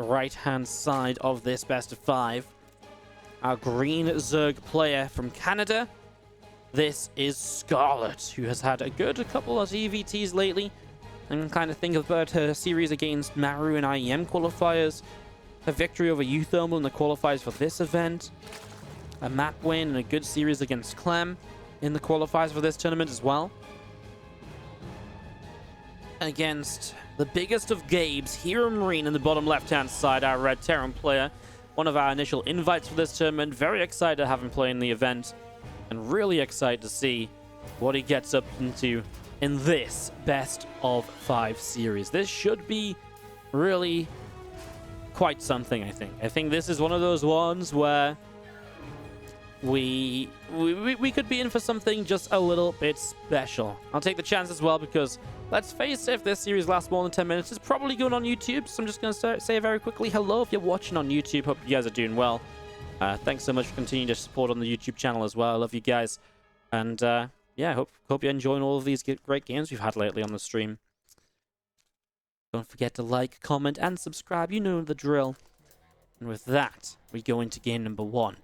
right-hand side of this best of 5. Our green Zerg player from Canada. This is Scarlett, who has had a good couple of ZvTs lately. And kind of think about her series against Maru in IEM qualifiers. Her victory over Uthermal in the qualifiers for this event. A map win and a good series against Clem in the qualifiers for this tournament as well. Against the biggest of Gabes, HeroMarine in the bottom left-hand side, our Red Terran player. One of our initial invites for this tournament. Very excited to have him play in the event. And really excited to see what he gets up into in this best of 5 series. This should be really quite something, I think. I think this is one of those ones where we could be in for something just a little bit special. I'll take the chance as well because, let's face it, if this series lasts more than 10 minutes, it's probably going on YouTube. So I'm just going to say very quickly, hello if you're watching on YouTube. Hope you guys are doing well. Thanks so much for continuing to support on the YouTube channel as well. I love you guys. And yeah, hope you're enjoying all of these great games we've had lately on the stream. Don't forget to like, comment, and subscribe. You know the drill. And with that, we go into game number 1.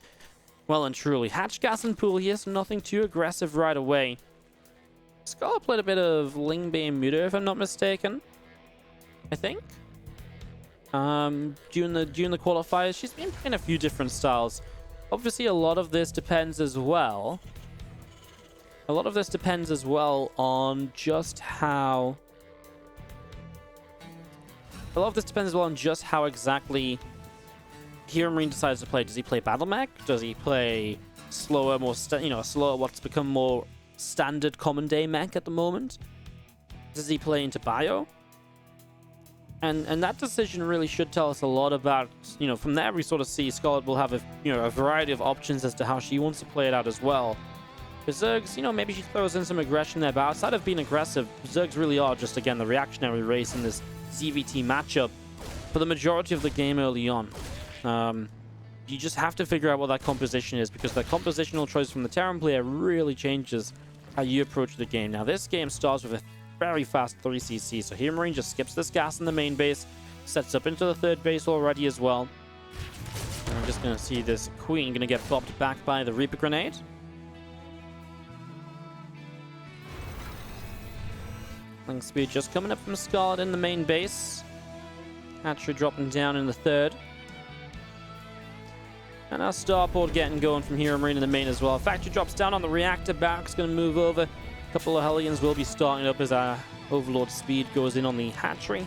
Well and truly, hatch, gas, and pool here, so nothing too aggressive right away. Scarlett played a bit of Lingbane Muta, if I'm not mistaken. I think. During the qualifiers, she's been playing a few different styles. Obviously, a lot of this depends as well. On just how... exactly HeroMarine decides to play. Does he play Battle Mech? Does he play slower, slower, what's become more standard common day mech at the moment? Does he play into bio? And that decision really should tell us a lot about, from there we sort of see Scarlett will have a variety of options as to how she wants to play it out as well. For Zergs, maybe she throws in some aggression there, but outside of being aggressive, Zergs really are just, again, the reactionary race in this ZvT matchup for the majority of the game early on. You just have to figure out what that composition is, because the compositional choice from the Terran player really changes how you approach the game. Now, this game starts with a very fast 3cc, so HeroMarine just skips this gas in the main base, sets up into the third base already as well. And I'm just going to see this Queen going to get bopped back by the Reaper Grenade. Link speed just coming up from Scarlett in the main base. Hatchery dropping down in the third. And our starport getting going from HeroMarine in the main as well. Factory drops down on the reactor. Barracks going to move over. A couple of Hellions will be starting up as our Overlord speed goes in on the hatchery.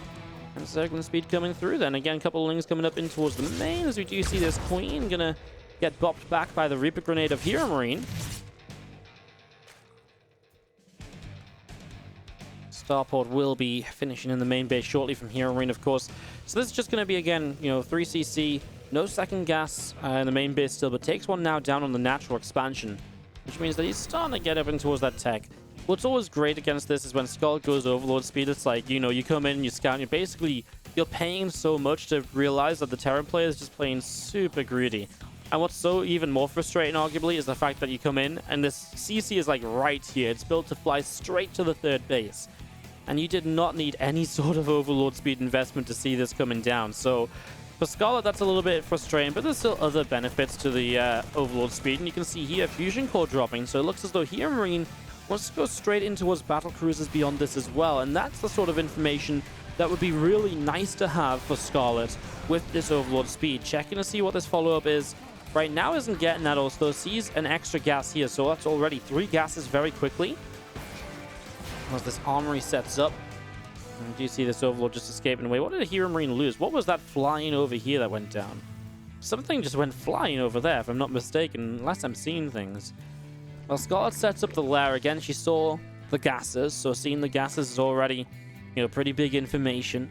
And Zergling speed coming through. Then again, a couple of Lings coming up in towards the main as we do see this Queen going to get bopped back by the Reaper Grenade of HeroMarine. Starport will be finishing in the main base shortly from HeroMarine, of course. So this is just going to be, again, 3cc. No second gas in the main base still, but takes one now down on the natural expansion, which means that he's starting to get up in towards that tech. What's always great against this is when Scarlett goes Overlord speed, it's like, you come in and you scout, and you're paying so much to realize that the Terran player is just playing super greedy. And what's so even more frustrating, arguably, is the fact that you come in, and this CC is like right here. It's built to fly straight to the third base. And you did not need any sort of Overlord speed investment to see this coming down. So for Scarlett, that's a little bit frustrating, but there's still other benefits to the Overlord speed. And you can see here, Fusion Core dropping. So it looks as though HeroMarine wants to go straight in towards battle cruisers beyond this as well. And that's the sort of information that would be really nice to have for Scarlett with this Overlord speed. Checking to see what this follow-up is. Right now isn't getting that, also sees an extra gas here. So that's already 3 gases very quickly. As this armory sets up. And do you see this Overlord just escaping away? What did HeroMarine lose? What was that flying over here that went down? Something just went flying over there, if I'm not mistaken, unless I'm seeing things. Well, Scarlett sets up the lair again. She saw the gases, so seeing the gases is already, pretty big information.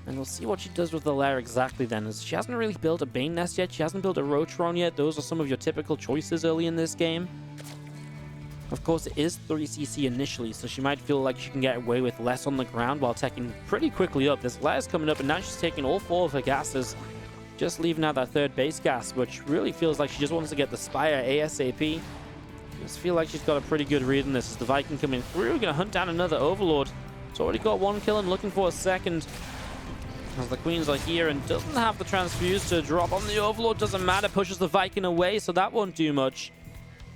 And we'll see what she does with the lair exactly then, as she hasn't really built a Bane Nest yet. She hasn't built a Rotron yet. Those are some of your typical choices early in this game. Of course, it is 3cc initially, so she might feel like she can get away with less on the ground while teching pretty quickly up. This lair's coming up, and now she's taking all 4 of her gases, just leaving out that third base gas, which really feels like she just wants to get the Spire ASAP. I just feel like she's got a pretty good read on this as the Viking coming through. Going to hunt down another Overlord. It's already got 1 kill and looking for a second. As the Queens are here and doesn't have the transfuse to drop on the Overlord. Doesn't matter, pushes the Viking away, so that won't do much.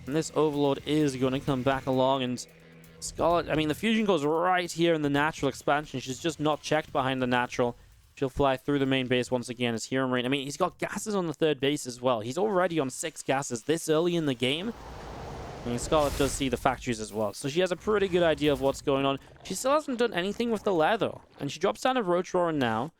And this Overlord is going to come back along, and Scarlett, I mean, the fusion goes right here in the natural expansion. She's just not checked behind the natural. She'll fly through the main base once again as HeroMarine. I mean, he's got gases on the third base as well. He's already on 6 gases this early in the game. I mean, Scarlett does see the factories as well, so she has a pretty good idea of what's going on. She still hasn't done anything with the lair, though. And she drops down a Roach Roarer now.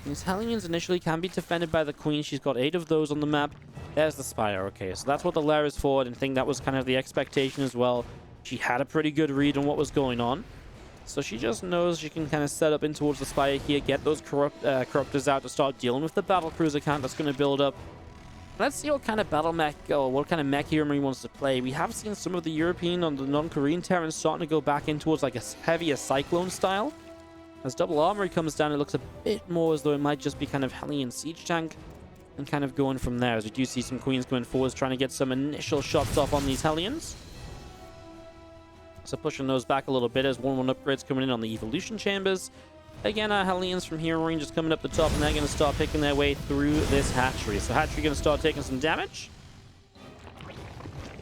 These Hellions initially can be defended by the Queen. She's got 8 of those on the map. There's the Spire. Okay, so that's what the lair is for, and I think that was kind of the expectation as well. She had a pretty good read on what was going on. So she just knows she can kind of set up in towards the Spire here, get those Corruptors out to start dealing with the Battlecruiser count that's going to build up. Let's see what kind of battle mech, or what kind of mech HeroMarine wants to play. We have seen some of the European on the non-Korean Terrans starting to go back in towards like a heavier Cyclone style. As double armory comes down, it looks a bit more as though it might just be kind of Hellion siege tank and kind of going from there. As we do see some Queens coming forwards, trying to get some initial shots off on these Hellions. So pushing those back a little bit as 1-1 upgrades coming in on the Evolution Chambers. Again, our Hellions from HeroMarine just coming up the top, and they're going to start picking their way through this hatchery. So hatchery going to start taking some damage.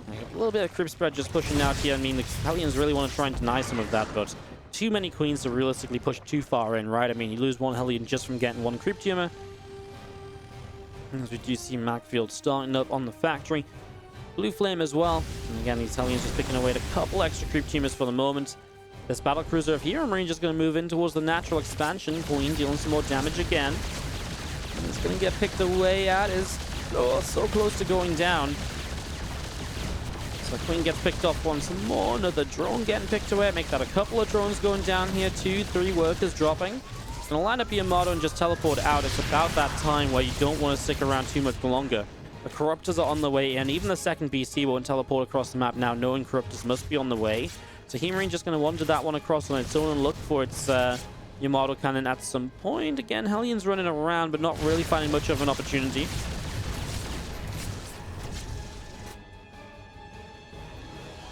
A little bit of creep spread just pushing out here. I mean, the Hellions really want to try and deny some of that, but too many Queens to realistically push too far in, right? I mean, you lose 1 Hellion just from getting 1 creep tumor. As we do see Macfield starting up on the factory. Blue Flame as well. And again, these Hellions just picking away at a couple extra creep tumors for the moment. This Battlecruiser of HeroMarine just going to move in towards the natural expansion. Queen dealing some more damage again. And it's going to get picked away at. Is so close to going down. So Queen gets picked off once more. Another drone getting picked away. Make that a couple of drones going down here. 2, 3 workers dropping. It's going to line up your Armada and just teleport out. It's about that time where you don't want to stick around too much longer. The Corruptors are on the way in. Even the second BC won't teleport across the map now, knowing Corruptors must be on the way. So HeroMarine just going to wander that one across on its own and look for its Yamato cannon at some point. Again, Hellions running around, but not really finding much of an opportunity.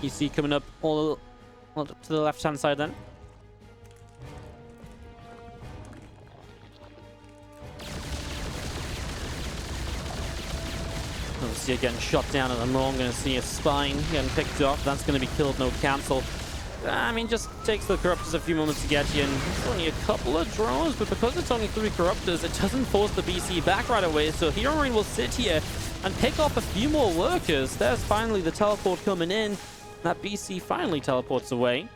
You see coming up all up to the left-hand side then. See it getting shot down at the moment. Going to see a spine getting picked off. That's going to be killed, no cancel. I mean, just takes the Corruptors a few moments to get you, and it's only a couple of drones, but because it's only 3 Corruptors, it doesn't force the BC back right away, so HeroMarine will sit here and pick off a few more workers. There's finally the teleport coming in. That BC finally teleports away.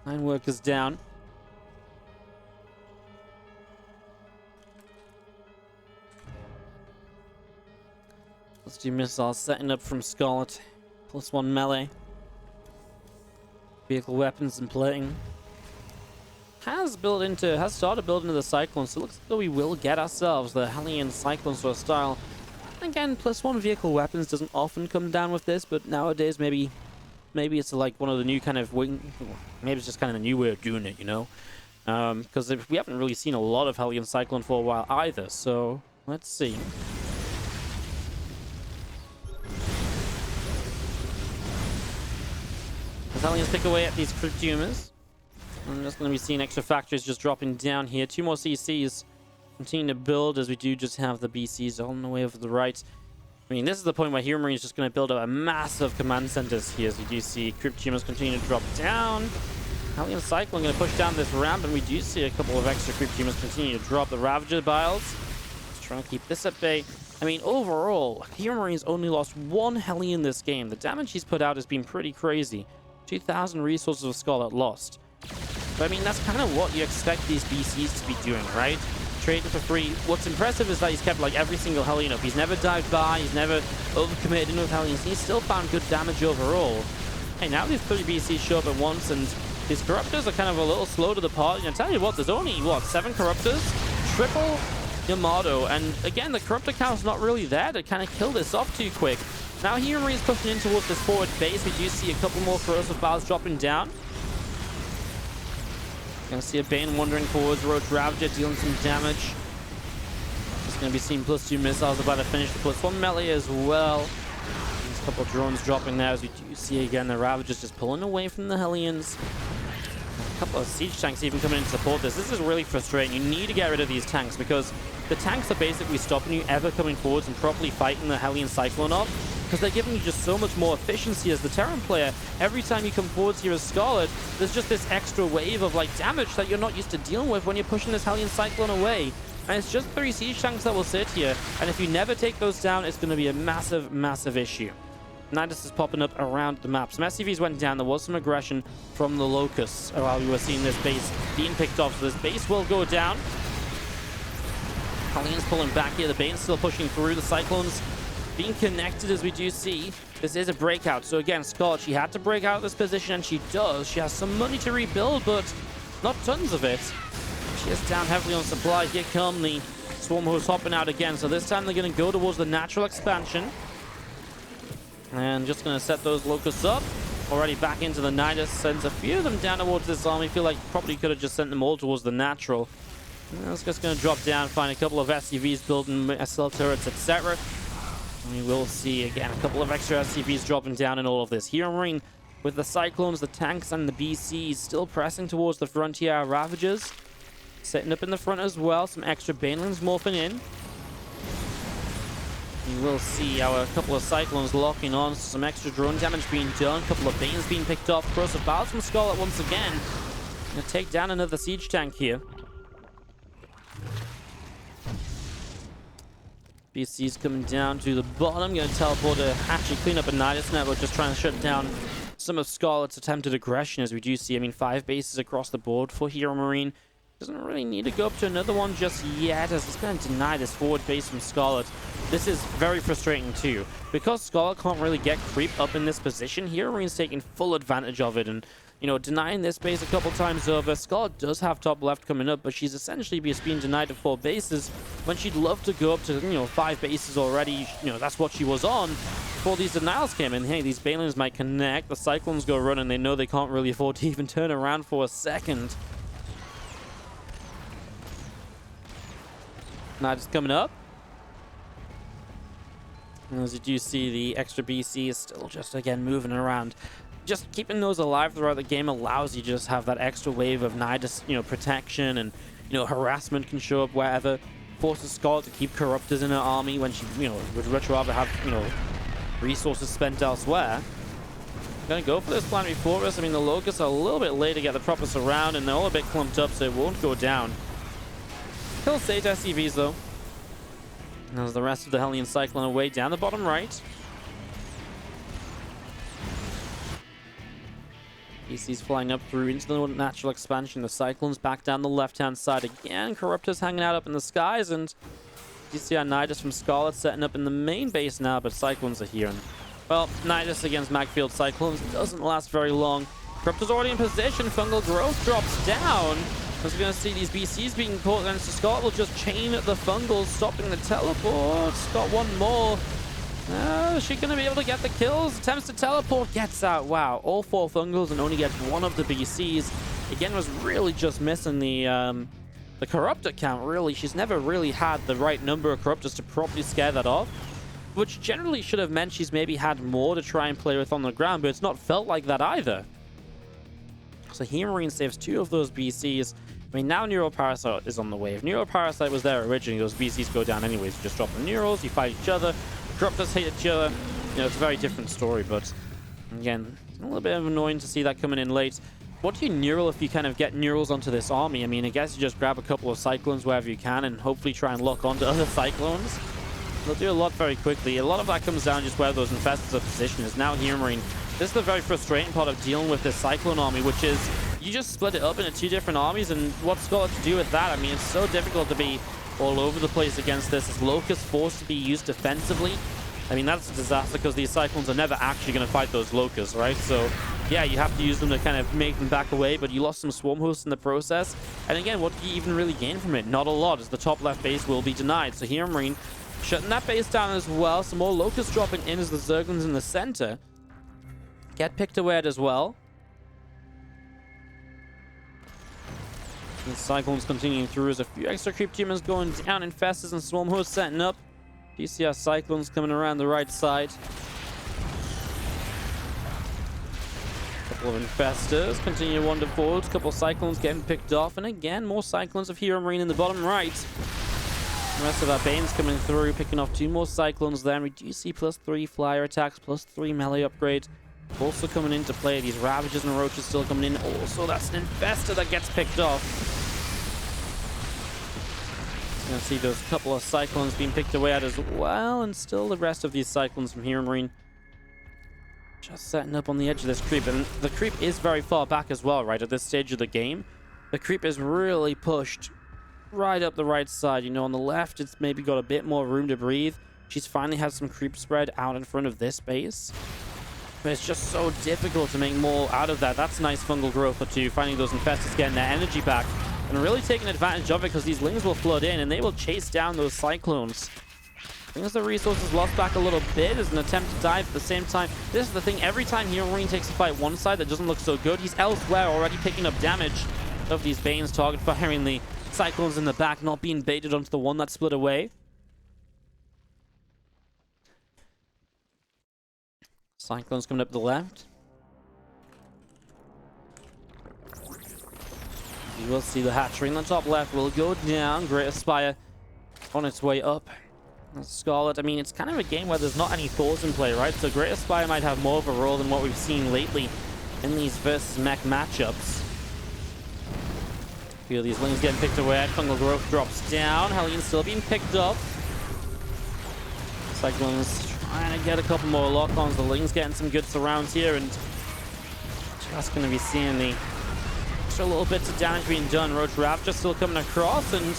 Nine workers down. Let's do missiles setting up from Scarlett. +1 melee. Vehicle weapons and plating. Has started building into the Cyclone, so it looks like we will get ourselves the Hellion Cyclone sort of style. Again, +1 vehicle weapons doesn't often come down with this, but nowadays maybe it's like one of the new kind of maybe it's just kind of a new way of doing it, you know? Because we haven't really seen a lot of Hellion Cyclone for a while either, so let's see. The Hellions pick away at these crypt tumors. I'm just going to be seeing extra factories just dropping down here. 2 more CCs continue to build as we do just have the BCs on the way over the right. I mean, this is the point where HeroMarine is just going to build up a massive command centers here as we do see crypt tumors continue to drop down. Hellion Cyclone going to push down this ramp, and we do see a couple of extra crypt tumors continue to drop. The Ravager Biles just trying to keep this at bay. I mean, overall, HeroMarine's only lost 1 Hellion this game. The damage he's put out has been pretty crazy. 2,000 resources of Scarlett lost. But I mean, that's kind of what you expect these BCs to be doing, right? Trading for free. What's impressive is that he's kept like every single Hellion up. He's never dived by, he's never overcommitted in with Hellions. He's still found good damage overall. Hey, now these 3 BCs show up at once, and these Corruptors are kind of a little slow to the party. And I tell you what, there's only, what, 7 Corruptors? Triple Yamato. And again, the Corruptor count's not really there to kind of kill this off too quick. Now HeroMarine's pushing in towards this forward base. We do see a couple more corrosive files dropping down. Gonna see a Bane wandering forwards. Roach Ravager dealing some damage. Just gonna be seeing +2 missiles about to finish the +1 melee as well. These Couple drones dropping there, as we do see again the Ravagers just pulling away from the Hellions. A couple of siege tanks even coming in to support this. This is really frustrating. You need to get rid of these tanks because the tanks are basically stopping you ever coming forwards and properly fighting the Hellion Cyclone off, because they're giving you just so much more efficiency as the Terran player. Every time you come forwards here as Scarlett, there's just this extra wave of like damage that you're not used to dealing with when you're pushing this Hellion Cyclone away. And it's just 3 siege tanks that will sit here, and if you never take those down, it's going to be a massive, massive issue. Nidus is popping up around the map. Some SCVs went down. There was some aggression from the Locusts while we were seeing this base being picked off. So this base will go down. Hellion's pulling back here. The Bane's still pushing through. The Cyclones being connected, as we do see. This is a breakout. So again, Scarlett, she had to break out of this position, and she does. She has some money to rebuild, but not tons of it. She is down heavily on supply. Here come the Swarm Hosts hopping out again. So this time they're going to go towards the natural expansion. And just going to set those Locusts up. Already back into the Nidus. Sends a few of them down towards this army. Feel like probably could have just sent them all towards the natural. And it's just going to drop down, find a couple of SCVs building SL turrets, etc. We will see again a couple of extra SCVs dropping down in all of this. HeroMarine with the Cyclones, the tanks, and the BCs still pressing towards the frontier Ravagers. Setting up in the front as well. Some extra Banelings morphing in. You will see our couple of Cyclones locking on. Some extra drone damage being done. A couple of Banes being picked off. Corrosive Battles from Scarlett once again. Gonna take down another siege tank here. BC's coming down to the bottom. Gonna teleport to actually clean up a Nidus network. Just trying to shut down some of Scarlett's attempted aggression, as we do see. I mean, 5 bases across the board for HeroMarine. Doesn't really need to go up to another one just yet, as it's going to deny this forward base from Scarlett. This is very frustrating too, because Scarlett can't really get creep up in this position. HeroMarine's taking full advantage of it, and you know, denying this base a couple times over. Scarlett does have top left coming up, but she's essentially being denied to 4 bases when she'd love to go up to, you know, 5 bases already. You know, that's what she was on before these denials came in. Hey, these Banelings might connect. The Cyclones go running. They know they can't really afford to even turn around for a second. Nidus coming up. And as you do see, the extra BC is still just, again, moving around. Just keeping those alive throughout the game allows you to just have that extra wave of Nidus, you know, protection, and, you know, harassment can show up wherever. Forces Scarlett to keep Corruptors in her army when she, you know, would much rather have, you know, resources spent elsewhere. Gonna go for this planetary fortress. I mean, the Locusts are a little bit late to get the proper surround, and they're all a bit clumped up, so it won't go down. Kill stage SCVs though. As the rest of the Hellion Cyclone away down the bottom right. BC's flying up through into the natural expansion. The Cyclones back down the left-hand side again. Corruptors hanging out up in the skies, and you see our Nidus from Scarlett setting up in the main base now, but Cyclones are here. And, well, Nidus against Magfield Cyclones doesn't last very long. Corruptor's already in position. Fungal growth drops down. As we're going to see these BCs being caught, and so Scarlett will just chain the Fungals, stopping the teleports. Got one more. Is she going to be able to get the kills? Attempts to teleport, gets out. Wow, all 4 Fungals and only gets one of the BCs. Again, was really just missing the Corruptor count, really. She's never really had the right number of Corruptors to properly scare that off, which generally should have meant she's maybe had more to try and play with on the ground, but it's not felt like that either. So HeroMarine saves 2 of those BCs. I mean, now Neuroparasite is on the wave. Neuroparasite was there originally. Those BCs go down anyways. You just drop the Neurals, you fight each other. Corruptors hate each other. You know, it's a very different story, but again, a little bit of annoying to see that coming in late. What do you neural if you kind of get Neurals onto this army? I mean, I guess you just grab a couple of Cyclones wherever you can and hopefully try and lock onto other Cyclones. They'll do a lot very quickly. A lot of that comes down just where those Infestors are positioned. Is now HeroMarine. This is the very frustrating part of dealing with this Cyclone army, which is you just split it up into 2 different armies, and what's Scarlett to do with that? I mean, it's so difficult to be all over the place against this. Is Locust forced to be used defensively? I mean, that's a disaster because these Cyclones are never actually going to fight those Locusts, right? So, yeah, you have to use them to kind of make them back away, but you lost some Swarm Hosts in the process. And again, what do you even really gain from it? Not a lot, as the top left base will be denied. So HeroMarine shutting that base down as well. Some more Locusts dropping in as the Zerglings in the center get picked away as well. The Cyclones continuing through as a few extra creep tumors going down. Infestors and Swarm Hosts setting up. PCR Cyclones coming around the right side. Couple of Infestors continue to wander forwards. Couple of Cyclones getting picked off. And again, more Cyclones of HeroMarine in the bottom right. The rest of our Banes coming through, picking off 2 more Cyclones there. We do see +3 flyer attacks, +3 melee upgrade. Also coming into play. These Ravagers and Roaches still coming in. Also, that's an Infestor that gets picked off. Gonna see those couple of Cyclones being picked away at as well. And still the rest of these Cyclones from HeroMarine just setting up on the edge of this creep. And the creep is very far back as well, right? At this stage of the game, the creep is really pushed right up the right side. You know, on the left, it's maybe got a bit more room to breathe. She's finally had some creep spread out in front of this base. But it's just so difficult to make more out of that. That's nice fungal growth for 2. Finding those Infestors getting their energy back. And really taking advantage of it because these Lings will flood in and they will chase down those Cyclones. I think as the resources lost back a little bit as an attempt to dive at the same time. This is the thing, every time HeroMarine takes a fight one side that doesn't look so good, he's elsewhere already picking up damage of these Banes, target firing the Cyclones in the back, not being baited onto the one that split away. Cyclones coming up the left. You will see the hatchery in the top left will go down. Great Aspire on its way up. Scarlett, I mean, it's kind of a game where there's not any Thors in play, right? So Great Aspire might have more of a role than what we've seen lately in these versus mech matchups. Feel these Lings getting picked away. Fungal growth drops down. Hellion still being picked up. Cyclones trying to get a couple more lock-ons. The Lings getting some good surrounds here, and just going to be seeing the extra little bits of damage being done. Roach Ravager still coming across, and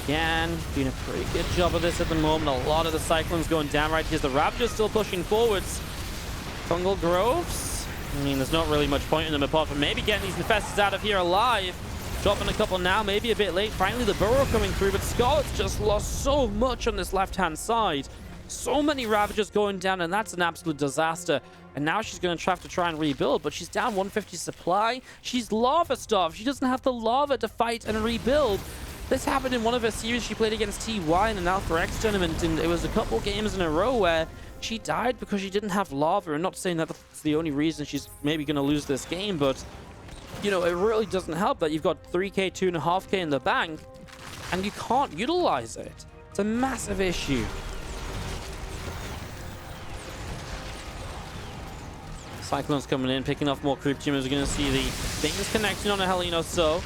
again, doing a pretty good job of this at the moment. A lot of the Cyclones going down right here. The Ravagers still pushing forwards. Fungal Groves. I mean, there's not really much point in them apart from maybe getting these Infestors out of here alive. Dropping a couple now, maybe a bit late. Finally, the Burrow coming through, but Scarlett's just lost so much on this left-hand side. So many Ravagers going down, and that's an absolute disaster. And now she's going to have to try and rebuild, but she's down 150 supply. She's lava-starved. She doesn't have the lava to fight and rebuild. This happened in one of her series she played against TY in an Alpha X tournament, and it was a couple games in a row where she died because she didn't have lava. And not saying that that's the only reason she's maybe going to lose this game, but you know, it really doesn't help that you've got 3k, 2.5k in the bank, and you can't utilize it. It's a massive issue. Cyclones coming in, picking off more creep tumors. We're going to see the Bane's connection on a Hellion or so.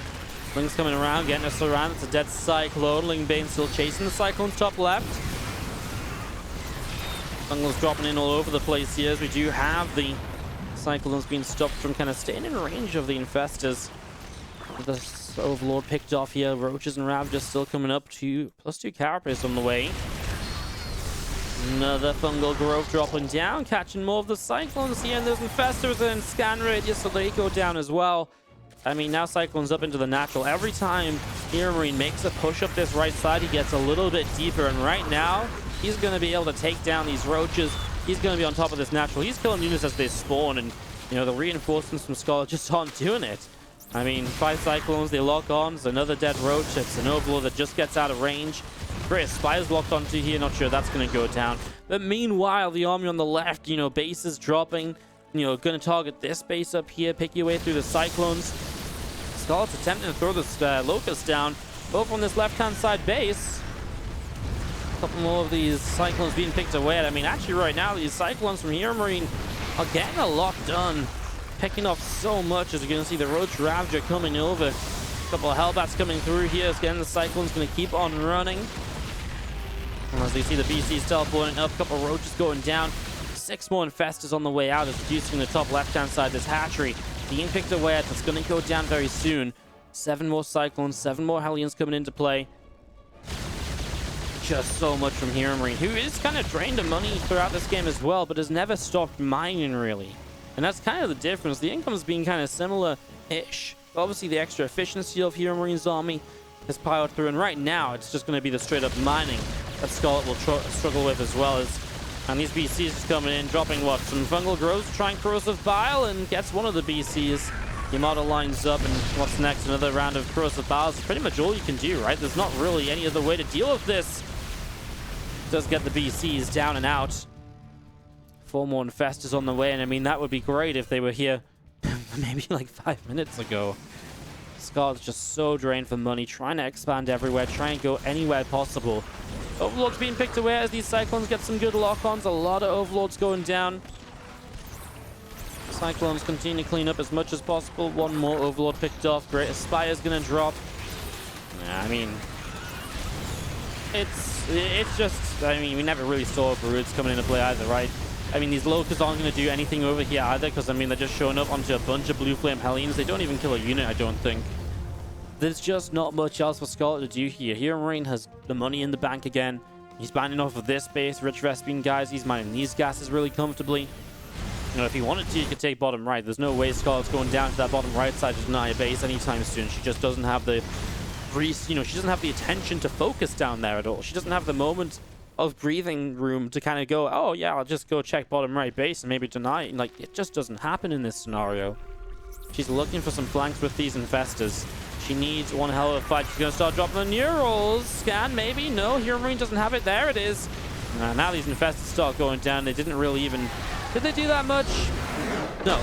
Ling's coming around, getting us around. It's a dead Cyclone. Ling Bane still chasing the Cyclone's top left. Fungal's dropping in all over the place here as we do have the Cyclones being stopped from kind of staying in range of the Infestors. The Overlord picked off here. Roaches and Ravagers still coming up to +2 Carapace on the way. Another Fungal Growth dropping down, catching more of the Cyclones here, and those Infestors are in scan radius, so they go down as well. I mean, now Cyclone's up into the natural. Every time HeroMarine makes a push up this right side, he gets a little bit deeper, and right now, he's going to be able to take down these Roaches. He's going to be on top of this natural. He's killing units as they spawn, and, you know, the reinforcements from Scarlett just aren't doing it. I mean, 5 Cyclones, they lock on. There's another dead Roach. It's an Overlord that just gets out of range. Great Spire's locked onto here. Not sure that's going to go down. But meanwhile, the army on the left, you know, base is dropping. You know, going to target this base up here, pick your way through the Cyclones. Scarlett's attempting to throw this Locust down over on this left-hand side base. A couple more of these Cyclones being picked away at. I mean, actually right now, these Cyclones from HeroMarine are getting a lot done. Picking off so much, as you're going to see the Roach Ravager coming over. A couple of Hellbats coming through here. Again, the Cyclone's going to keep on running. And as we see the BCs teleporting up, a couple of Roaches going down. 6 more Infestors on the way out, is reducing the top left-hand side. This hatchery being picked away at. That's going to go down very soon. 7 more Cyclones, 7 more Hellions coming into play. Just so much from HeroMarine, who is kind of drained of money throughout this game as well, but has never stopped mining, really. And that's kind of the difference. The income's been kind of similar-ish. Obviously, the extra efficiency of HeroMarine's army has piled through, and right now, it's just going to be the straight-up mining that Scarlett will struggle with as well. And these BCs just coming in, dropping what? Some Fungal Growth, trying Corrosive Bile, and gets one of the BCs. Yamato lines up, and what's next? Another round of Corrosive Bile. It's pretty much all you can do, right? There's not really any other way to deal with this. Does get the BCs down and out. 4 more Infestors on the way, and I mean, that would be great if they were here maybe like 5 minutes ago. Scarlett's just so drained for money, trying to expand everywhere, trying to go anywhere possible. Overlord's being picked away as these Cyclones get some good lock-ons. A lot of Overlords going down. Cyclones continue to clean up as much as possible. One more Overlord picked off. Great Aspire's gonna drop. Yeah, I mean, it's just, I mean, we never really saw Broods coming into play either, right? I mean, these Locusts aren't going to do anything over here either, because, I mean, they're just showing up onto a bunch of Blue Flame Hellions. They don't even kill a unit, I don't think. There's just not much else for Scarlett to do here. HeroMarine has the money in the bank again. He's mining off of this base. Rich Vespene guys, he's mining these gases really comfortably. You know, if he wanted to, he could take bottom right. There's no way Scarlett's going down to that bottom right side to deny a base anytime soon. She just doesn't have the... You know, she doesn't have the attention to focus down there at all. She doesn't have the moment of breathing room to kind of go, oh yeah, I'll just go check bottom right base and maybe deny. Like, it just doesn't happen in this scenario. She's looking for some flanks with these infestors. She needs one hell of a fight. She's going to start dropping the Neurals. Scan, maybe? No, HeroMarine doesn't have it. There it is. Now these infestors start going down. They didn't really even... Did they do that much? No.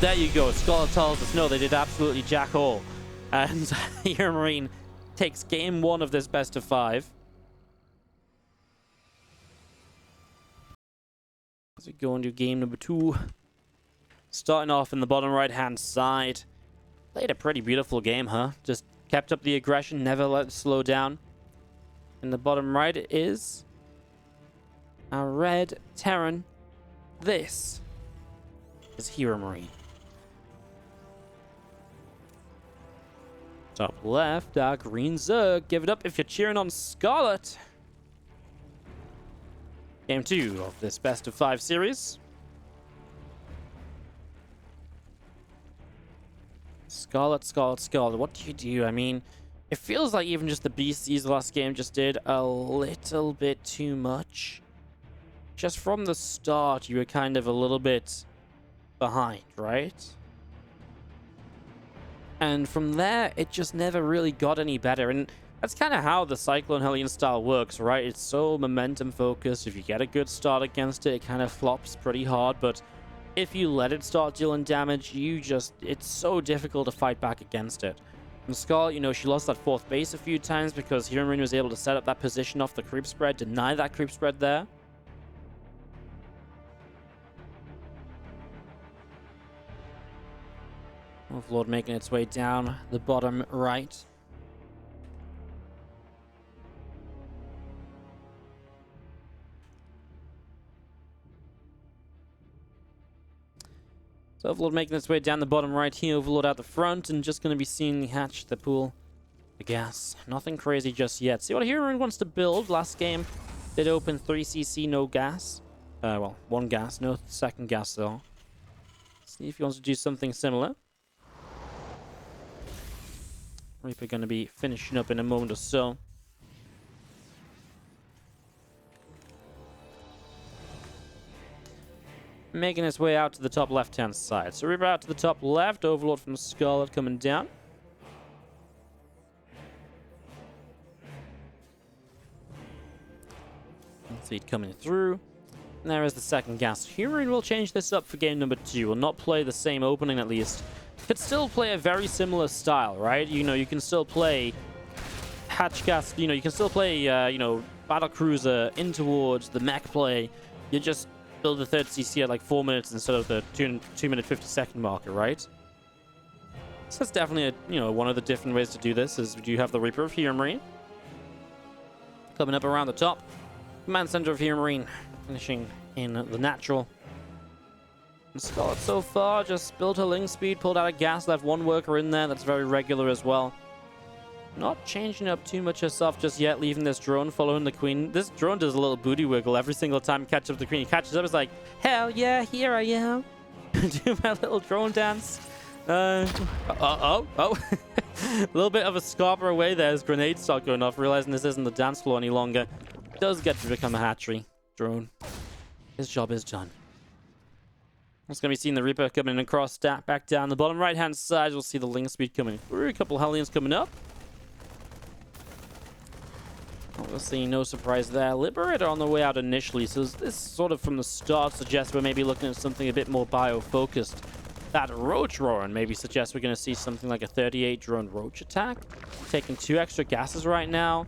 There you go. Scarlett tells us, no, they did absolutely jack all. And HeroMarine takes game 1 of this best of 5. As we go into game number 2. Starting off in the bottom right-hand side. Played a pretty beautiful game, huh? Just kept up the aggression, never let it slow down. In the bottom right it is our red Terran. This is HeroMarine. Top left, our green Zerg. Give it up if you're cheering on Scarlett. Game 2 of this best of 5 series. Scarlett, Scarlett, Scarlett. What do you do? I mean, it feels like even just the BC's last game just did a little bit too much. Just from the start, you were kind of a little bit behind, right? And from there, it just never really got any better. And that's kind of how the Cyclone Hellion style works, right? It's so momentum focused. If you get a good start against it, it kind of flops pretty hard. But if you let it start dealing damage, it's so difficult to fight back against it. And Scarlett, you know, she lost that 4th base a few times because HeroMarine was able to set up that position off the creep spread, deny that creep spread there. Overlord making its way down the bottom right. So Overlord making its way down the bottom right here. Overlord out the front and just going to be seeing the hatch, the pool, the gas. Nothing crazy just yet. See what HeroMarine wants to build. Last game did open 3cc, no gas. Well, 1 gas, no 2nd gas though. See if he wants to do something similar. Reaper going to be finishing up in a moment or so. Making his way out to the top left-hand side. So Reaper out to the top left. Overlord from Scarlett coming down. Fleet coming through. And there is the 2nd gas. HeroMarine will change this up for game number 2. Will not play the same opening at least. Could still play a very similar style, right? You know, you can still play hatch gas. You know, you can still play, you know, battle cruiser in towards the mech play. You just build the 3rd CC at like 4 minutes instead of the 2-minute 50-second marker, right? So that's definitely you know, one of the different ways to do this is you have the Reaper of HeroMarine coming up around the top. Command center of HeroMarine finishing in the natural. And Scarlett so far just built her link speed, pulled out a gas, left 1 worker in there. That's very regular as well. Not changing up too much herself just yet, leaving this drone following the queen. This drone does a little booty wiggle every single time it catches up with the queen. He catches up, it's like, hell yeah, here I am. Do my little drone dance. A little bit of a scarborough away there as grenades start going off, realizing this isn't the dance floor any longer. Does get to become a hatchery drone. His job is done. It's going to be seeing the Reaper coming across, stat back down the bottom right-hand side. We'll see the link speed coming through. A couple of Hellions coming up. Obviously, no surprise there. Liberator on the way out initially, so this sort of from the start suggests we're maybe looking at something a bit more bio-focused. that roach roar and maybe suggest we're going to see something like a 38 drone roach attack. Taking 2 extra gases right now.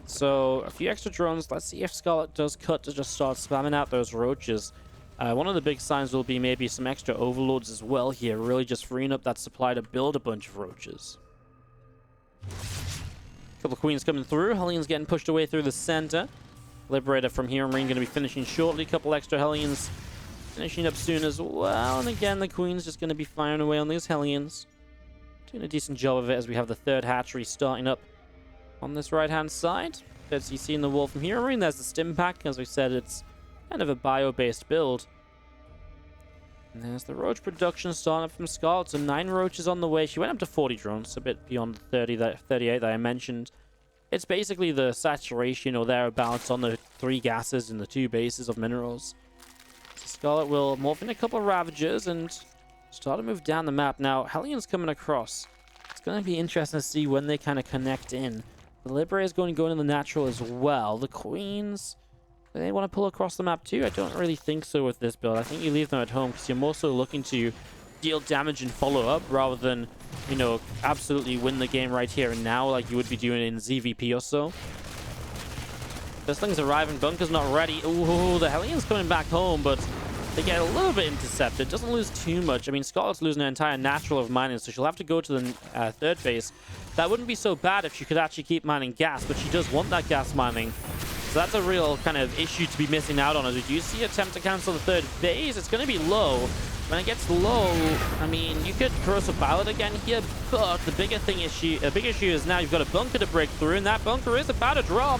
So a few extra drones. Let's see if Scarlett does cut to just start spamming out those roaches. One of the big signs will be maybe some extra overloads as well here, really just freeing up that supply to build a bunch of roaches. Couple of queens coming through. Hellions getting pushed away through the center. Liberator from HeroMarine going to be finishing shortly. Couple extra Hellions finishing up soon as well. And again, the queen's just going to be firing away on these Hellions. Doing a decent job of it as we have the 3rd hatchery starting up on this right-hand side. As you see in the wall from HeroMarine, there's the stim pack. As we said, it's kind of a bio-based build. And there's the roach production starting up from Scarlett. So 9 roaches on the way. She went up to 40 drones, a bit beyond the 38 that I mentioned. It's basically the saturation or thereabouts on the 3 gases and the 2 bases of minerals. So Scarlett will morph in a couple of Ravagers and start to move down the map. Now, Hellion's coming across. It's going to be interesting to see when they kind of connect in. The Liberator is going to go into the natural as well. The Queens, do they want to pull across the map too? I don't really think so with this build. I think you leave them at home because you're more so looking to deal damage and follow up rather than, you know, absolutely win the game right here and now like you would be doing in ZvP or so. This thing's arriving. Bunker's not ready. Ooh, the Hellion's coming back home, but they get a little bit intercepted. Doesn't lose too much. I mean, Scarlett's losing an entire natural of mining, so she'll have to go to the 3rd base. That wouldn't be so bad if she could actually keep mining gas, but she does want that gas mining. So that's a real kind of issue to be missing out on. As we do see attempt to cancel the 3rd base, it's going to be low. When it gets low, I mean, you could cross a ballot again here, but the big issue is now you've got a bunker to break through, and that bunker is about to drop.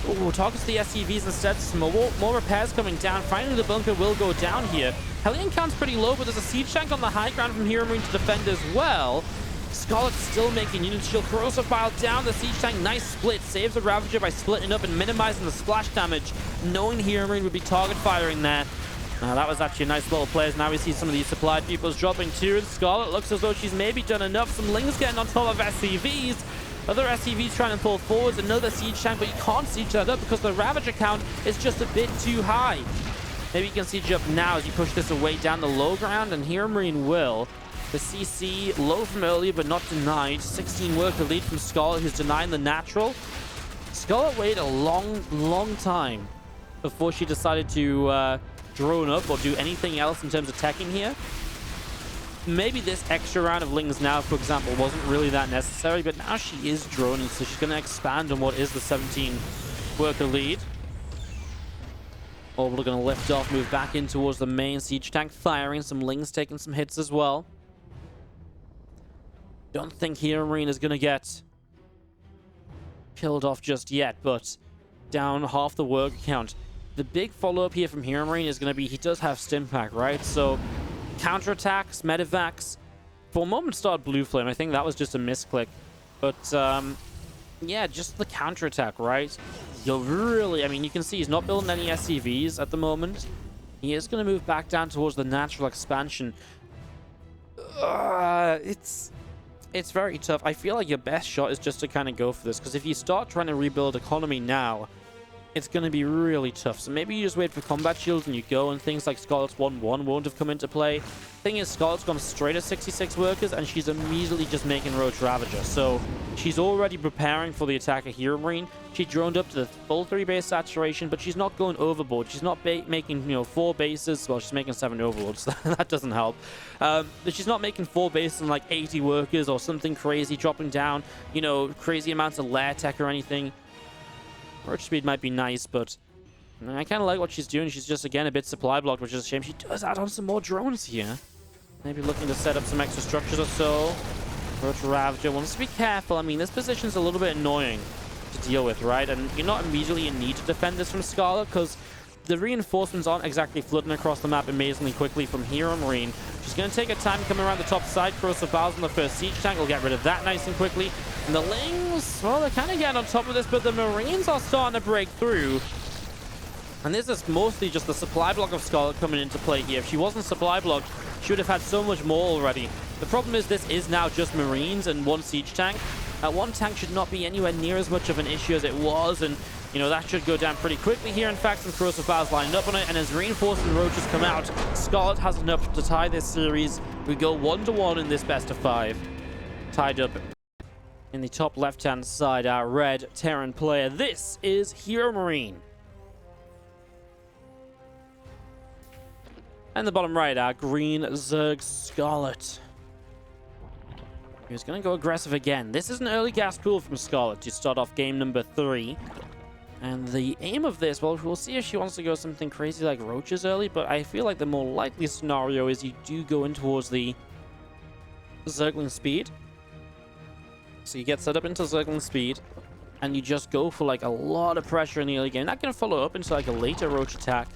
Ooh, targets the SCVs instead. Some more repairs coming down. Finally, the bunker will go down here. Hellion count's pretty low, but there's a siege tank on the high ground from HeroMarine to defend as well. Scarlett's still making units. She'll corrosive pile down the siege tank. Nice split. Saves the Ravager by splitting up and minimizing the splash damage, knowing HeroMarine would be target firing there. That was actually a nice little play. Now we see some of these supply depots dropping too. Scarlett looks as though she's maybe done enough. Some Lings getting on top of SCVs. Other SCVs trying to pull forwards. Another siege tank, but you can't siege that up because the Ravager count is just a bit too high. Maybe you can siege up now as you push this away down the low ground, and HeroMarine will. The CC low from earlier, but not denied. 16 worker lead from Scarlett, who's denying the natural. Scarlett waited a long time before she decided to drone up or do anything else in terms of teching here. Maybe this extra round of Lings now, for example, wasn't really that necessary, but now she is droning, so she's going to expand on what is the 17 worker lead. Orbital going to lift off, move back in towards the main siege tank, firing. Some Lings taking some hits as well. Don't think HeroMarine is going to get killed off just yet, but down half the worker count. The big follow-up here from HeroMarine is going to be he does have stim pack, right? So counterattacks, medevacs. For a moment started Blue Flame. I think that was just a misclick. But yeah, just the counterattack, right? You'll really, I mean, you can see he's not building any SCVs at the moment. He is going to move back down towards the natural expansion. It's very tough. I feel like your best shot is just to kind of go for this, because if you start trying to rebuild economy now, it's going to be really tough. So maybe you just wait for combat shields and you go, and things like Scarlett's 1-1 won't have come into play. Thing is, Scarlett's gone straight at 66 workers, and she's immediately just making Roach Ravager. So she's already preparing for the attack of HeroMarine. She droned up to the full 3-base saturation, but she's not going overboard. She's not making, 4 bases. Well, she's making 7 overlords. That doesn't help. But she's not making 4 bases and like 80 workers or something crazy, dropping down, crazy amounts of lair tech or anything. Roach speed might be nice, but I kind of like what she's doing. She's just, again, a bit supply blocked, which is a shame. She does add on some more drones here. Maybe looking to set up some extra structures or so. Roach Ravager wants to be careful. I mean, this position's a little bit annoying to deal with, right? And you're not immediately in need to defend this from Scarlett, because the reinforcements aren't exactly flooding across the map amazingly quickly from HeroMarine. She's going to take her time coming around the top side. Corrosive Bowels on the first siege tank will get rid of that nice and quickly. And the Lings, well, they're kind of getting on top of this, but the Marines are starting to break through. And this is mostly just the supply block of Scarlett coming into play here. If she wasn't supply blocked, she would have had so much more already. The problem is this is now just Marines and 1 siege tank. One tank should not be anywhere near as much of an issue as it was, and you know, that should go down pretty quickly here. In fact, some corrosive bars lining up on it, and as reinforcing roaches come out, Scarlett has enough to tie this series. We go 1-1 in this best of 5. Tied up in the top left-hand side, our red Terran player. This is HeroMarine. And the bottom right, our green Zerg Scarlett. He's going to go aggressive again. This is an early gas pool from Scarlett to start off game number 3. And the aim of this, well, we'll see if she wants to go something crazy like roaches early, but I feel like the more likely scenario is you do go in towards the Zergling speed. So you get set up into Zergling speed, and you just go for like a lot of pressure in the early game. Not going to follow up into like a later roach attack.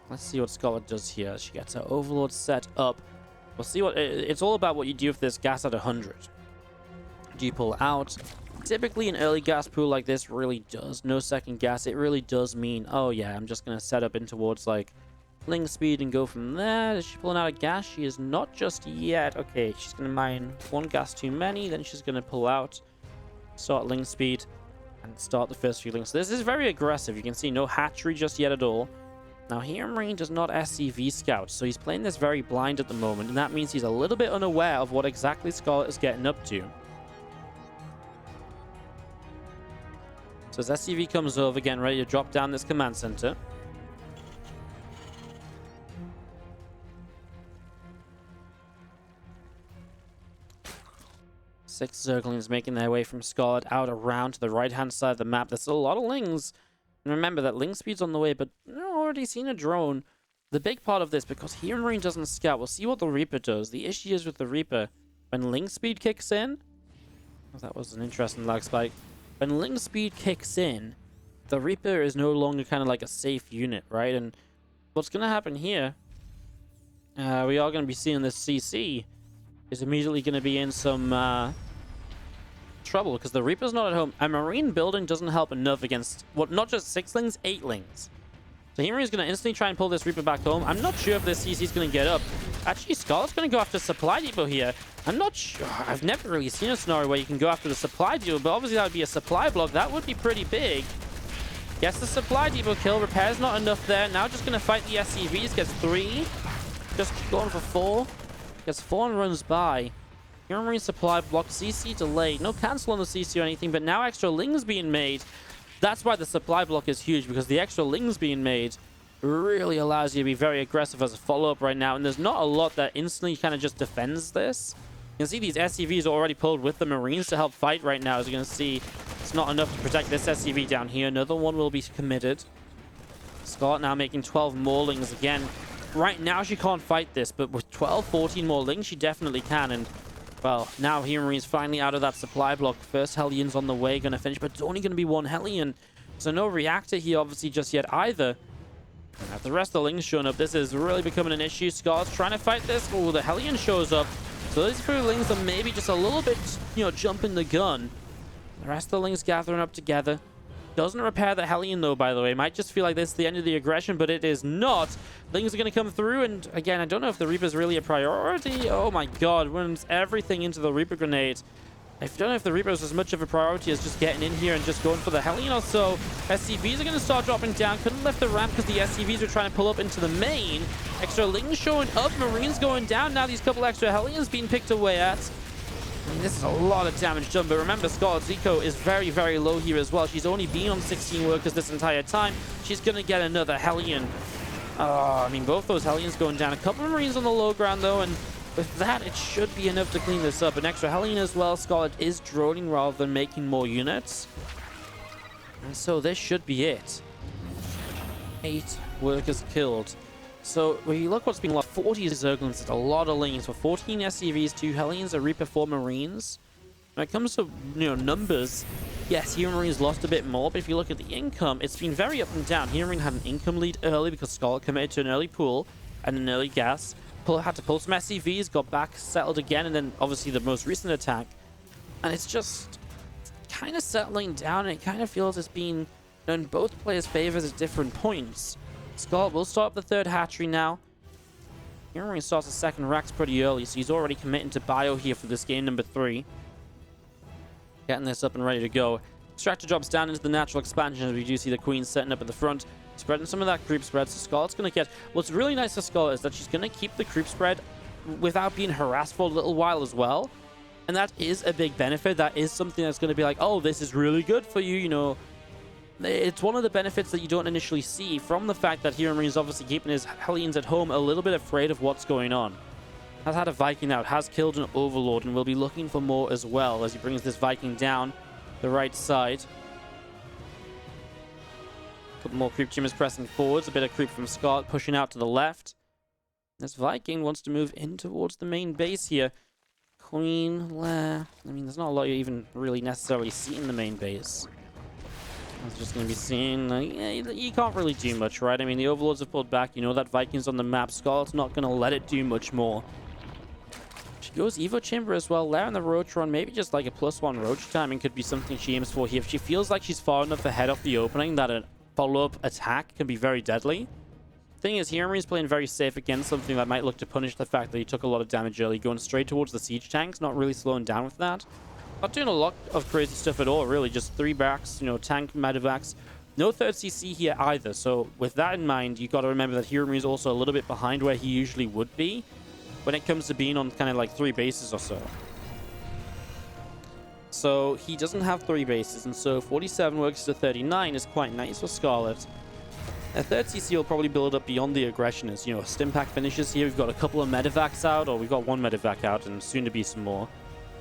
Let's see what Scarlett does here. She gets her Overlord set up. We'll see what... It's all about what you do if there's gas at 100. Do you pull out? Typically, an early gas pool like this really does. No second gas. It really does mean, oh yeah, I'm just going to set up in towards like Ling speed and go from there. Is she pulling out a gas? She is not just yet. Okay, she's going to mine 1 gas too many. Then she's going to pull out, start Ling speed, and start the first few Lings. So this is very aggressive. You can see no hatchery just yet at all. Now, HeroMarine does not SCV scout, so he's playing this very blind at the moment, and that means he's a little bit unaware of what exactly Scarlett is getting up to. So as SCV comes over, getting ready to drop down this command center. Six Zerglings making their way from Scarlett out around to the right-hand side of the map. There's a lot of Lings. And remember that Ling speed's on the way, but I've already seen a drone. The big part of this, because HeroMarine doesn't scout, we'll see what the Reaper does. The issue is with the Reaper, when Ling speed kicks in... Oh, that was an interesting lag spike. When Ling speed kicks in, the Reaper is no longer kind of like a safe unit, right? And what's going to happen here, we are going to be seeing this CC is immediately going to be in some... trouble because the Reaper's not at home. A Marine building doesn't help enough against what, not just 6-lings, 8-lings. So HeroMarine's going to instantly try and pull this Reaper back home. I'm not sure if this CC is going to get up. Actually, Scarlett's going to go after Supply Depot here. I'm not sure. I've never really seen a scenario where you can go after the Supply Depot, but obviously that would be a supply block. That would be pretty big. Gets the Supply Depot kill. Repair's not enough there. Now just going to fight the SCVs. Gets 3. Just going for 4. Gets 4 and runs by. HeroMarine supply block, CC delayed. No cancel on the CC or anything, but now extra Lings being made. That's why the supply block is huge, because the extra Lings being made really allows you to be very aggressive as a follow-up right now. And there's not a lot that instantly kind of just defends this. You can see these SCVs are already pulled with the Marines to help fight right now. As you can see, it's not enough to protect this SCV down here. Another one will be committed. Scarlett now making 12 more Lings again. Right now she can't fight this, but with 12, 14 more Lings, she definitely can. And well, now HeroMarine's finally out of that supply block. First Hellion's on the way, going to finish, but it's only going to be 1 Hellion. So no reactor here, obviously, just yet either. And after the rest of the Lings showing up, this is really becoming an issue. Scarlett's trying to fight this. Oh, the Hellion shows up. So these 3 Lings are maybe just a little bit, you know, jumping the gun. The rest of the Lings gathering up together. Doesn't repair the Hellion, though, by the way. Might just feel like this is the end of the aggression, but it is not. Lings are going to come through, and again, I don't know if the Reaper's really a priority. Oh my god, runs everything into the Reaper grenade. I don't know if the Reaper is as much of a priority as just getting in here and just going for the Hellion or so. SCVs are going to start dropping down. Couldn't lift the ramp because the SCVs are trying to pull up into the main. Extra Lings showing up. Marines going down. Now these couple extra Hellions being picked away at. I mean, this is a lot of damage done, but remember, Scarlett's eco is very, very low here as well. She's only been on 16 workers this entire time. She's going to get another Hellion. I mean, both those Hellions going down. A couple of Marines on the low ground, though, and with that, it should be enough to clean this up. An extra Hellion as well. Scarlett is droning rather than making more units. And so this should be it. 8 workers killed. So when you look what's been lost, 40 Zerglings, it's a lot of Lings. For 14 SCVs, 2 Hellions, a Reaper, 4 Marines. When it comes to, you know, numbers, yes, HeroMarine's lost a bit more, but if you look at the income, it's been very up and down. HeroMarine had an income lead early because Scarlett committed to an early pool and an early gas. Had to pull some SCVs, got back, settled again, and then obviously the most recent attack. And it's just kind of settling down, and it kind of feels it's been in both players' favors at different points. Scarlett will start up the 3rd hatchery now. HeroMarine starts the 2nd racks pretty early, so he's already committing to bio here for this game number 3. Getting this up and ready to go. Extractor drops down into the natural expansion as we do see the Queen setting up at the front, spreading some of that creep spread. So Scarlett's going to get... What's really nice for Scarlett is that she's going to keep the creep spread without being harassed for a little while as well. And that is a big benefit. That is something that's going to be like, oh, this is really good for you, you know. It's one of the benefits that you don't initially see from the fact that HeroMarine is obviously keeping his Hellions at home a little bit afraid of what's going on. Has had a Viking out, has killed an Overlord, and will be looking for more as well as he brings this Viking down the right side. A couple more creep tumors pressing forwards. A bit of creep from Scarlett pushing out to the left. This Viking wants to move in towards the main base here. Queen, Lair. I mean, there's not a lot you even really necessarily see in the main base. I was just going to be seeing, yeah, you can't really do much, right? I mean, the Overlords have pulled back. You know that Viking's on the map. Scarlett's not going to let it do much more. She goes Evo Chamber as well. Lair on the Roach run. Maybe just like a +1 Roach timing could be something she aims for here. If she feels like she's far enough ahead of the opening that a follow-up attack can be very deadly. Thing is, HeroMarine's playing very safe against something that might look to punish the fact that he took a lot of damage early, going straight towards the siege tanks, not really slowing down with that. Not doing a lot of crazy stuff at all, really. Just 3 backs, you know, tank medevacs. No 3rd CC here either. So with that in mind, you got to remember that HeroMarine is also a little bit behind where he usually would be when it comes to being on kind of like 3 bases or so. So he doesn't have 3 bases, and so 47 works to 39 is quite nice for Scarlett. A 3rd CC will probably build up beyond the aggression as, you know, Stimpack finishes here. We've got a couple of medevacs out, or we've got 1 medevac out, and soon to be some more.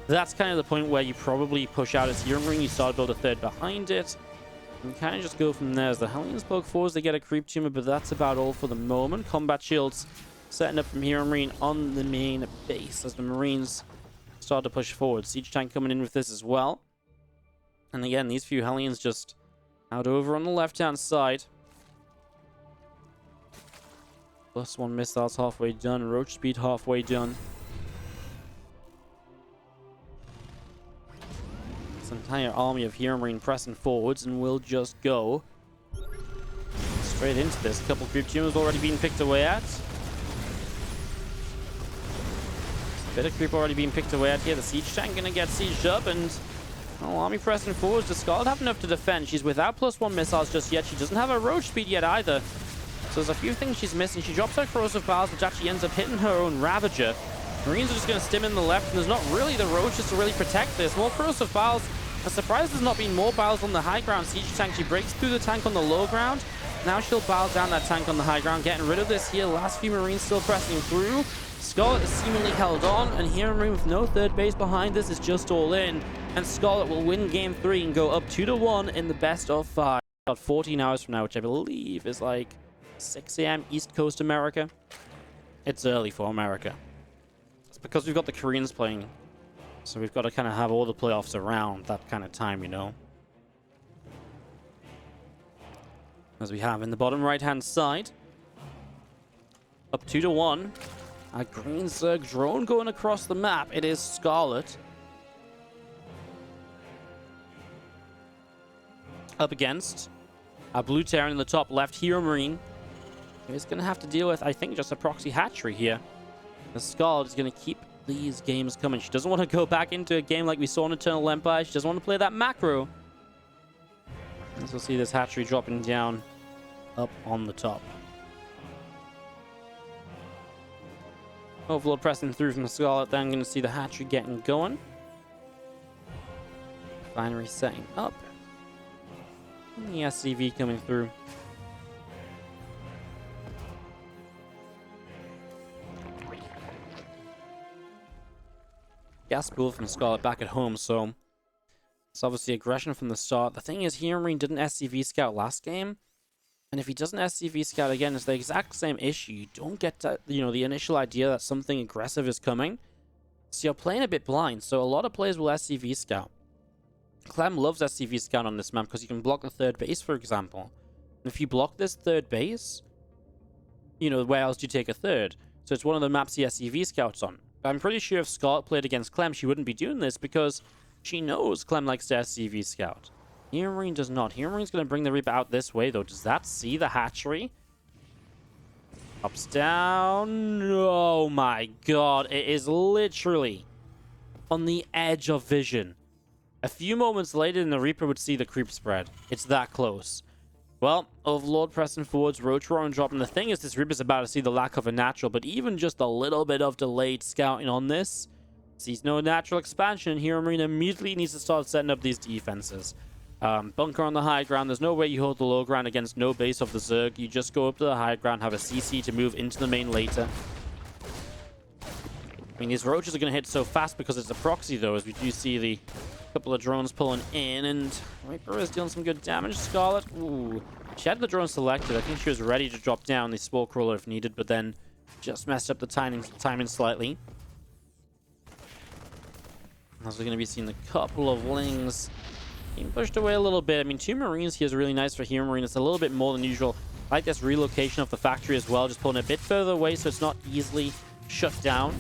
That's kind of the point where you probably push out as HeroMarine. You start to build a 3rd behind it, and kind of just go from there. As the Hellions poke forwards, they get a creep tumor, but that's about all for the moment. Combat shields setting up from HeroMarine on the main base as the Marines start to push forward. Siege tank coming in with this as well. And again, these few Hellions just out over on the left-hand side. +1 missiles halfway done. Roach speed halfway done. This entire army of HeroMarine pressing forwards, and we'll just go straight into this. A couple creep tumors already being picked away at. A bit of creep already being picked away at here. The siege tank gonna get sieged up, and army pressing forwards. Does Scarlett have enough to defend? She's without +1 missiles just yet. She doesn't have a roach speed yet either. So there's a few things she's missing. She drops her corrosive bowels, which actually ends up hitting her own Ravager. Marines are just going to stim in the left, and there's not really the roaches to really protect this. More corrosive bowels. I'm surprised there's not been more bowels on the high ground. Siege tank, she breaks through the tank on the low ground. Now she'll bow down that tank on the high ground, getting rid of this here. Last few Marines still pressing through. Scarlett is seemingly held on, and HeroMarine with no 3rd base behind this is just all in. And Scarlett will win game 3 and go up 2-1 in the best of 5. About 14 hours from now, which I believe is like 6 AM East Coast America. It's early for America. It's because we've got the Koreans playing. So we've got to kind of have all the playoffs around that kind of time, you know. As we have in the bottom right-hand side. Up 2-1. A green Zerg drone going across the map. It is Scarlett. Up against a blue Terran in the top left, HeroMarine. He's going to have to deal with, I think, just a proxy hatchery here. The Scarlett is going to keep these games coming. She doesn't want to go back into a game like we saw in Eternal Empire. She doesn't want to play that macro. As we'll see this hatchery dropping down up on the top. Overlord pressing through from the Scarlett. Then I'm going to see the hatchery getting going. Refinery setting up. And the SCV coming through. Gas pool from Scarlett back at home, so it's obviously aggression from the start. The thing is, HeroMarine didn't SCV scout last game, and if he doesn't SCV scout again, it's the exact same issue. You don't get to, you know, the initial idea that something aggressive is coming, so you're playing a bit blind. So a lot of players will SCV scout. Clem loves SCV scout on this map because you can block the 3rd base, for example. And if you block this 3rd base, you know, where else do you take a 3rd? So it's one of the maps he SCV scouts on. I'm pretty sure if Scarlett played against Clem, she wouldn't be doing this because she knows Clem likes to SCV scout. HeroMarine does not. HeroMarine's going to bring the Reaper out this way, though. Does that see the hatchery? Ups, down. Oh my god. It is literally on the edge of vision. A few moments later, and the Reaper would see the creep spread. It's that close. Well, Overlord pressing forwards, Roach Roar and dropping. The thing is, this Reaper's about to see the lack of a natural, but even just a little bit of delayed scouting on this, sees no natural expansion. HeroMarine immediately needs to start setting up these defenses. Bunker on the high ground. There's no way you hold the low ground against no base of the Zerg. You just go up to the high ground, have a CC to move into the main later. I mean, these roaches are going to hit so fast because it's a proxy, though, as we do see the couple of drones pulling in, and Reaper is dealing some good damage. Scarlett, ooh, she had the drone selected. I think she was ready to drop down the Spore Crawler if needed, but then just messed up the timing slightly. Also going to be seeing a couple of Lings being pushed away a little bit. I mean, 2 Marines here is really nice for HeroMarine. It's a little bit more than usual. I like this relocation of the factory as well, just pulling it a bit further away so it's not easily shut down.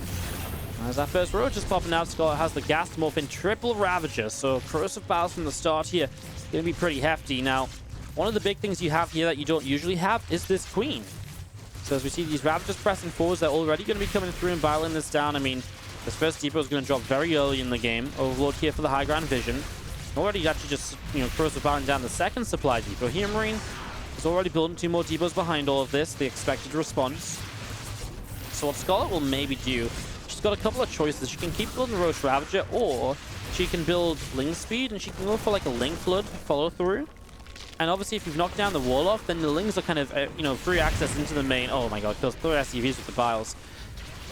As that first roach is popping out, Scarlett has the gas to morph in triple Ravager, so corrosive battles from the start here is going to be pretty hefty. Now, one of the big things you have here that you don't usually have is this Queen. So as we see these Ravagers pressing forwards, they're already going to be coming through and battling this down. I mean, this first depot is going to drop very early in the game. Overlord here for the high ground vision. Already actually just, corrosive battling down the second supply depot. HeroMarine is already building 2 more depots behind all of this, the expected response. So what Scarlett will maybe do, she's got a couple of choices. She can keep building Roach Ravager, or she can build Ling Speed, and she can go for like a Ling Flood follow through. And obviously, if you've knocked down the wall off, then the Lings are kind of, free access into the main. Oh my god, kills 3 SCVs with the Biles.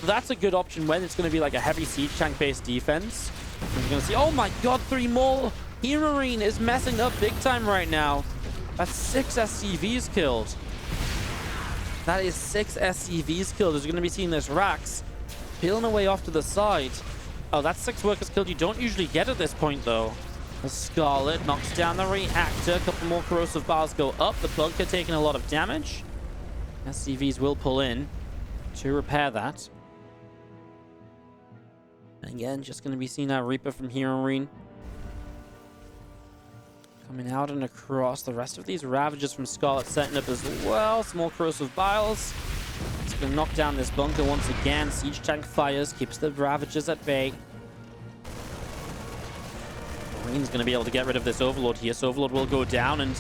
That's a good option when it's going to be like a heavy siege tank-based defense. And you're going to see, oh my god, 3 more! HeroMarine is messing up big time right now. That's 6 SCVs killed. That is 6 SCVs killed. As you're going to be seeing this Rax peeling away off to the side. Oh, that's 6 workers killed. You don't usually get at this point, though. The Scarlett knocks down the reactor. A couple more corrosive bars go up. The bunker taking a lot of damage. SCVs will pull in to repair that. And again, just going to be seeing that Reaper from HeroMarine coming out and across. The rest of these Ravagers from Scarlett setting up as well. Small corrosive biles. It's going to knock down this bunker once again. Siege tank fires, keeps the Ravagers at bay. Marine's going to be able to get rid of this Overlord here, so Overlord will go down, and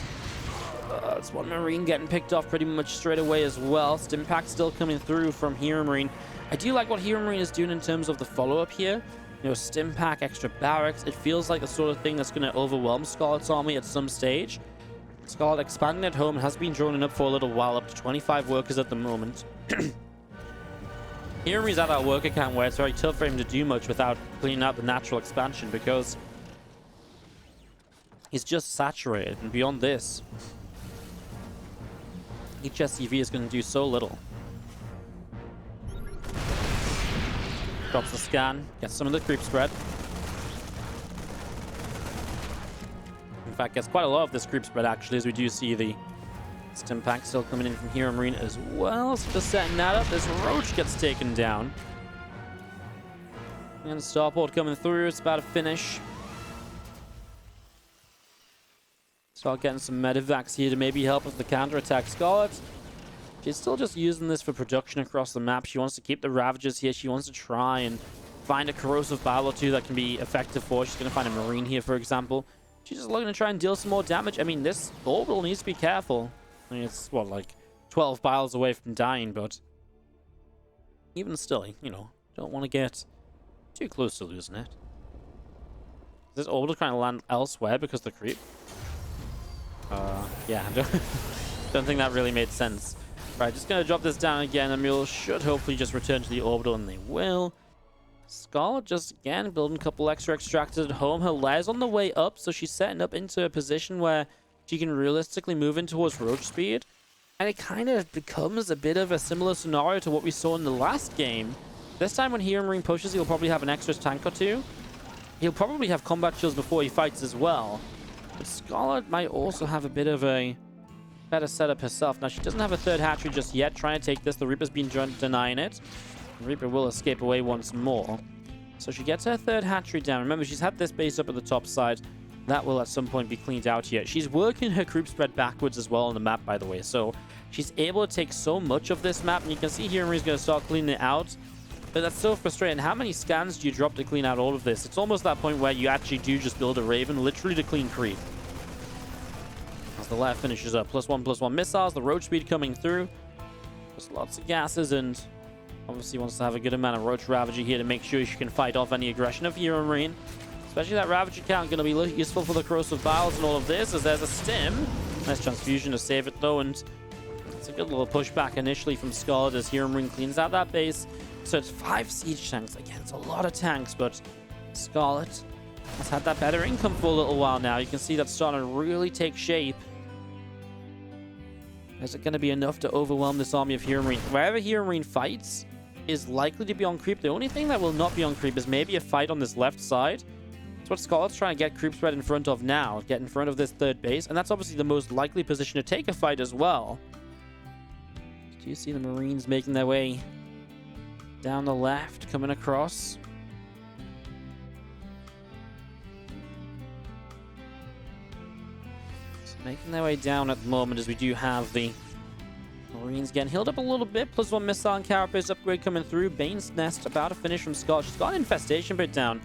it's 1 Marine getting picked off pretty much straight away as well. Stimpack still coming through from HeroMarine. I do like what HeroMarine is doing in terms of the follow-up here. Stimpack, extra barracks. It feels like the sort of thing that's going to overwhelm Scarlett's army at some stage. Scarlett expanding at home, has been droning up for a little while, up to 25 workers at the moment. HeroMarine's at that worker count where it's very tough for him to do much without cleaning out the natural expansion, because he's just saturated, and beyond this, each SCV is going to do so little. Drops the scan, gets some of the creep spread. In fact, gets quite a lot of this creep spread, actually, as we do see the Stimpack still coming in from HeroMarine as well. So just setting that up, this Roach gets taken down. And Starport coming through, it's about to finish. Start getting some medevacs here to maybe help with the counterattack. Scarlett, she's still just using this for production across the map. She wants to keep the Ravagers here. She wants to try and find a corrosive battle or two that can be effective for her. She's going to find a Marine here, for example. She's just looking to try and deal some more damage. I mean, this orbital needs to be careful. I mean, it's, what, like 12 biles away from dying, but even still, don't want to get too close to losing it. Is this orbital trying to land elsewhere because of the creep? Yeah, I don't think that really made sense. Right, just going to drop this down again. The mule should hopefully just return to the orbital, and they will. Scarlett just, again, building a couple extra extractors at home. Her lairs on the way up, so she's setting up into a position where she can realistically move in towards Roach speed. And it kind of becomes a bit of a similar scenario to what we saw in the last game. This time when HeroMarine pushes, he'll probably have an extra tank or two. He'll probably have combat shields before he fights as well. But Scarlett might also have a bit of a better setup herself. Now, she doesn't have a third hatchery just yet. Trying to take this. The Reaper's been denying it. The Reaper will escape away once more. So she gets her third hatchery down. Remember, she's had this base up at the top side. That will at some point be cleaned out here. She's working her creep spread backwards as well on the map, by the way. So she's able to take so much of this map. And you can see HeroMarine's going to start cleaning it out. But that's so frustrating. How many scans do you drop to clean out all of this? It's almost that point where you actually do just build a Raven literally to clean creep. As the left finishes up. +1/+1 missiles. The roach speed coming through. There's lots of gases, and obviously wants to have a good amount of roach ravager here to make sure she can fight off any aggression of HeroMarine. Especially that ravager count going to be useful for the corrosive vials and all of this, as there's a stim. Nice transfusion to save it though, and it's a good little pushback initially from Scarlett as HeroMarine cleans out that base. So it's 5 siege tanks. Again, it's a lot of tanks, but Scarlett has had that better income for a little while now. You can see that's starting to really take shape. Is it going to be enough to overwhelm this army of HeroMarine? Wherever HeroMarine fights is likely to be on creep. The only thing that will not be on creep is maybe a fight on this left side. That's what Scarlett's trying to get creep spread in front of now. Get in front of this third base. And that's obviously the most likely position to take a fight as well. Do you see the Marines making their way down the left, coming across? Making their way down at the moment, as we do have the Marines getting healed up a little bit. +1 missile and carapace upgrade coming through. Bane's Nest about to finish from Scott. She's got an infestation bit down.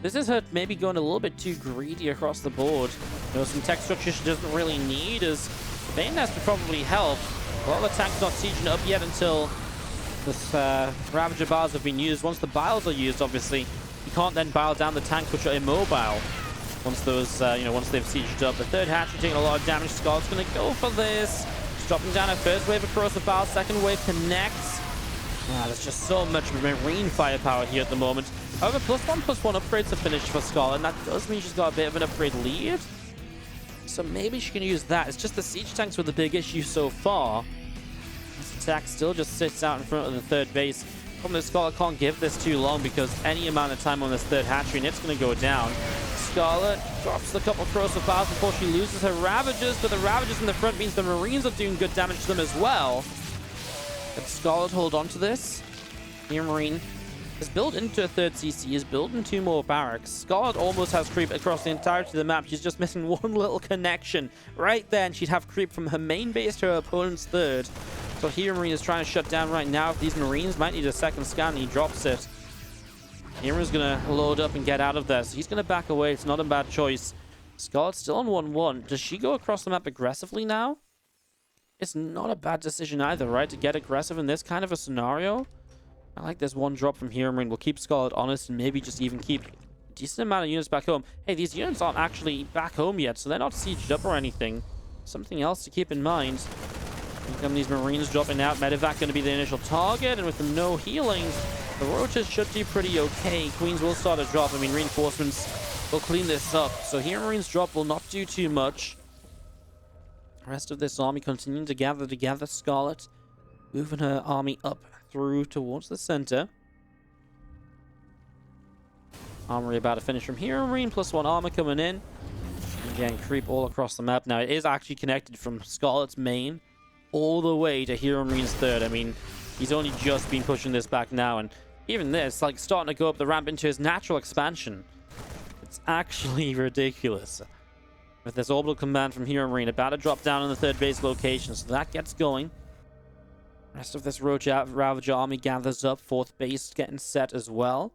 This is her maybe going a little bit too greedy across the board. You know, some tech structure she doesn't really need, as Bane Nest would probably help. A lot of the tanks not sieging up yet until this Ravager bars have been used. Once the biles are used, obviously, you can't then bile down the tanks, which are immobile. Once those, once they've sieged up. The third hatchery taking a lot of damage. Scarlett's going to go for this. She's dropping down her first wave across the bile. Second wave connects. There's just so much Marine firepower here at the moment. However, +1/+1 upgrades are finished for Scarlett, and that does mean she's got a bit of an upgrade lead. So maybe she can use that. It's just the siege tanks were the big issue so far. This attack still just sits out in front of the third base. Problem is, Scarlett can't give this too long, because any amount of time on this third hatchery and it's going to go down. Scarlett drops a couple of corrosive files before she loses her Ravagers, but the Ravagers in the front means the Marines are doing good damage to them as well. Can Scarlett hold on to this? HeroMarine is built into a third CC, is building 2 more barracks. Scarlett almost has creep across the entirety of the map. She's just missing one little connection. Right there, and she'd have creep from her main base to her opponent's third. So HeroMarine is trying to shut down right now. If these Marines might need a second scan, and he drops it. HeroMarine's going to load up and get out of there. So he's going to back away. It's not a bad choice. Scarlett's still on 1-1. Does she go across the map aggressively now? It's not a bad decision either, right? To get aggressive in this kind of a scenario. I like this one drop from HeroMarine. We'll keep Scarlett honest and maybe just even keep a decent amount of units back home. Hey, these units aren't actually back home yet, so they're not sieged up or anything. Something else to keep in mind. Here come these Marines dropping out. Medevac going to be the initial target, and with them no healing, the Roaches should do pretty okay. Queens will start a drop. I mean, reinforcements will clean this up. So HeroMarine's drop will not do too much. The rest of this army continuing to gather together. Scarlett moving her army up through towards the center. Armory about to finish from HeroMarine. +1 armor coming in. Again, creep all across the map. Now, it is actually connected from Scarlett's main all the way to HeroMarine's third. I mean, he's only just been pushing this back now, and even this, like, starting to go up the ramp into his natural expansion. It's actually ridiculous. With this orbital command from HeroMarine about to drop down on the third base location, so that gets going. Rest of this Ravager army gathers up. Fourth base getting set as well.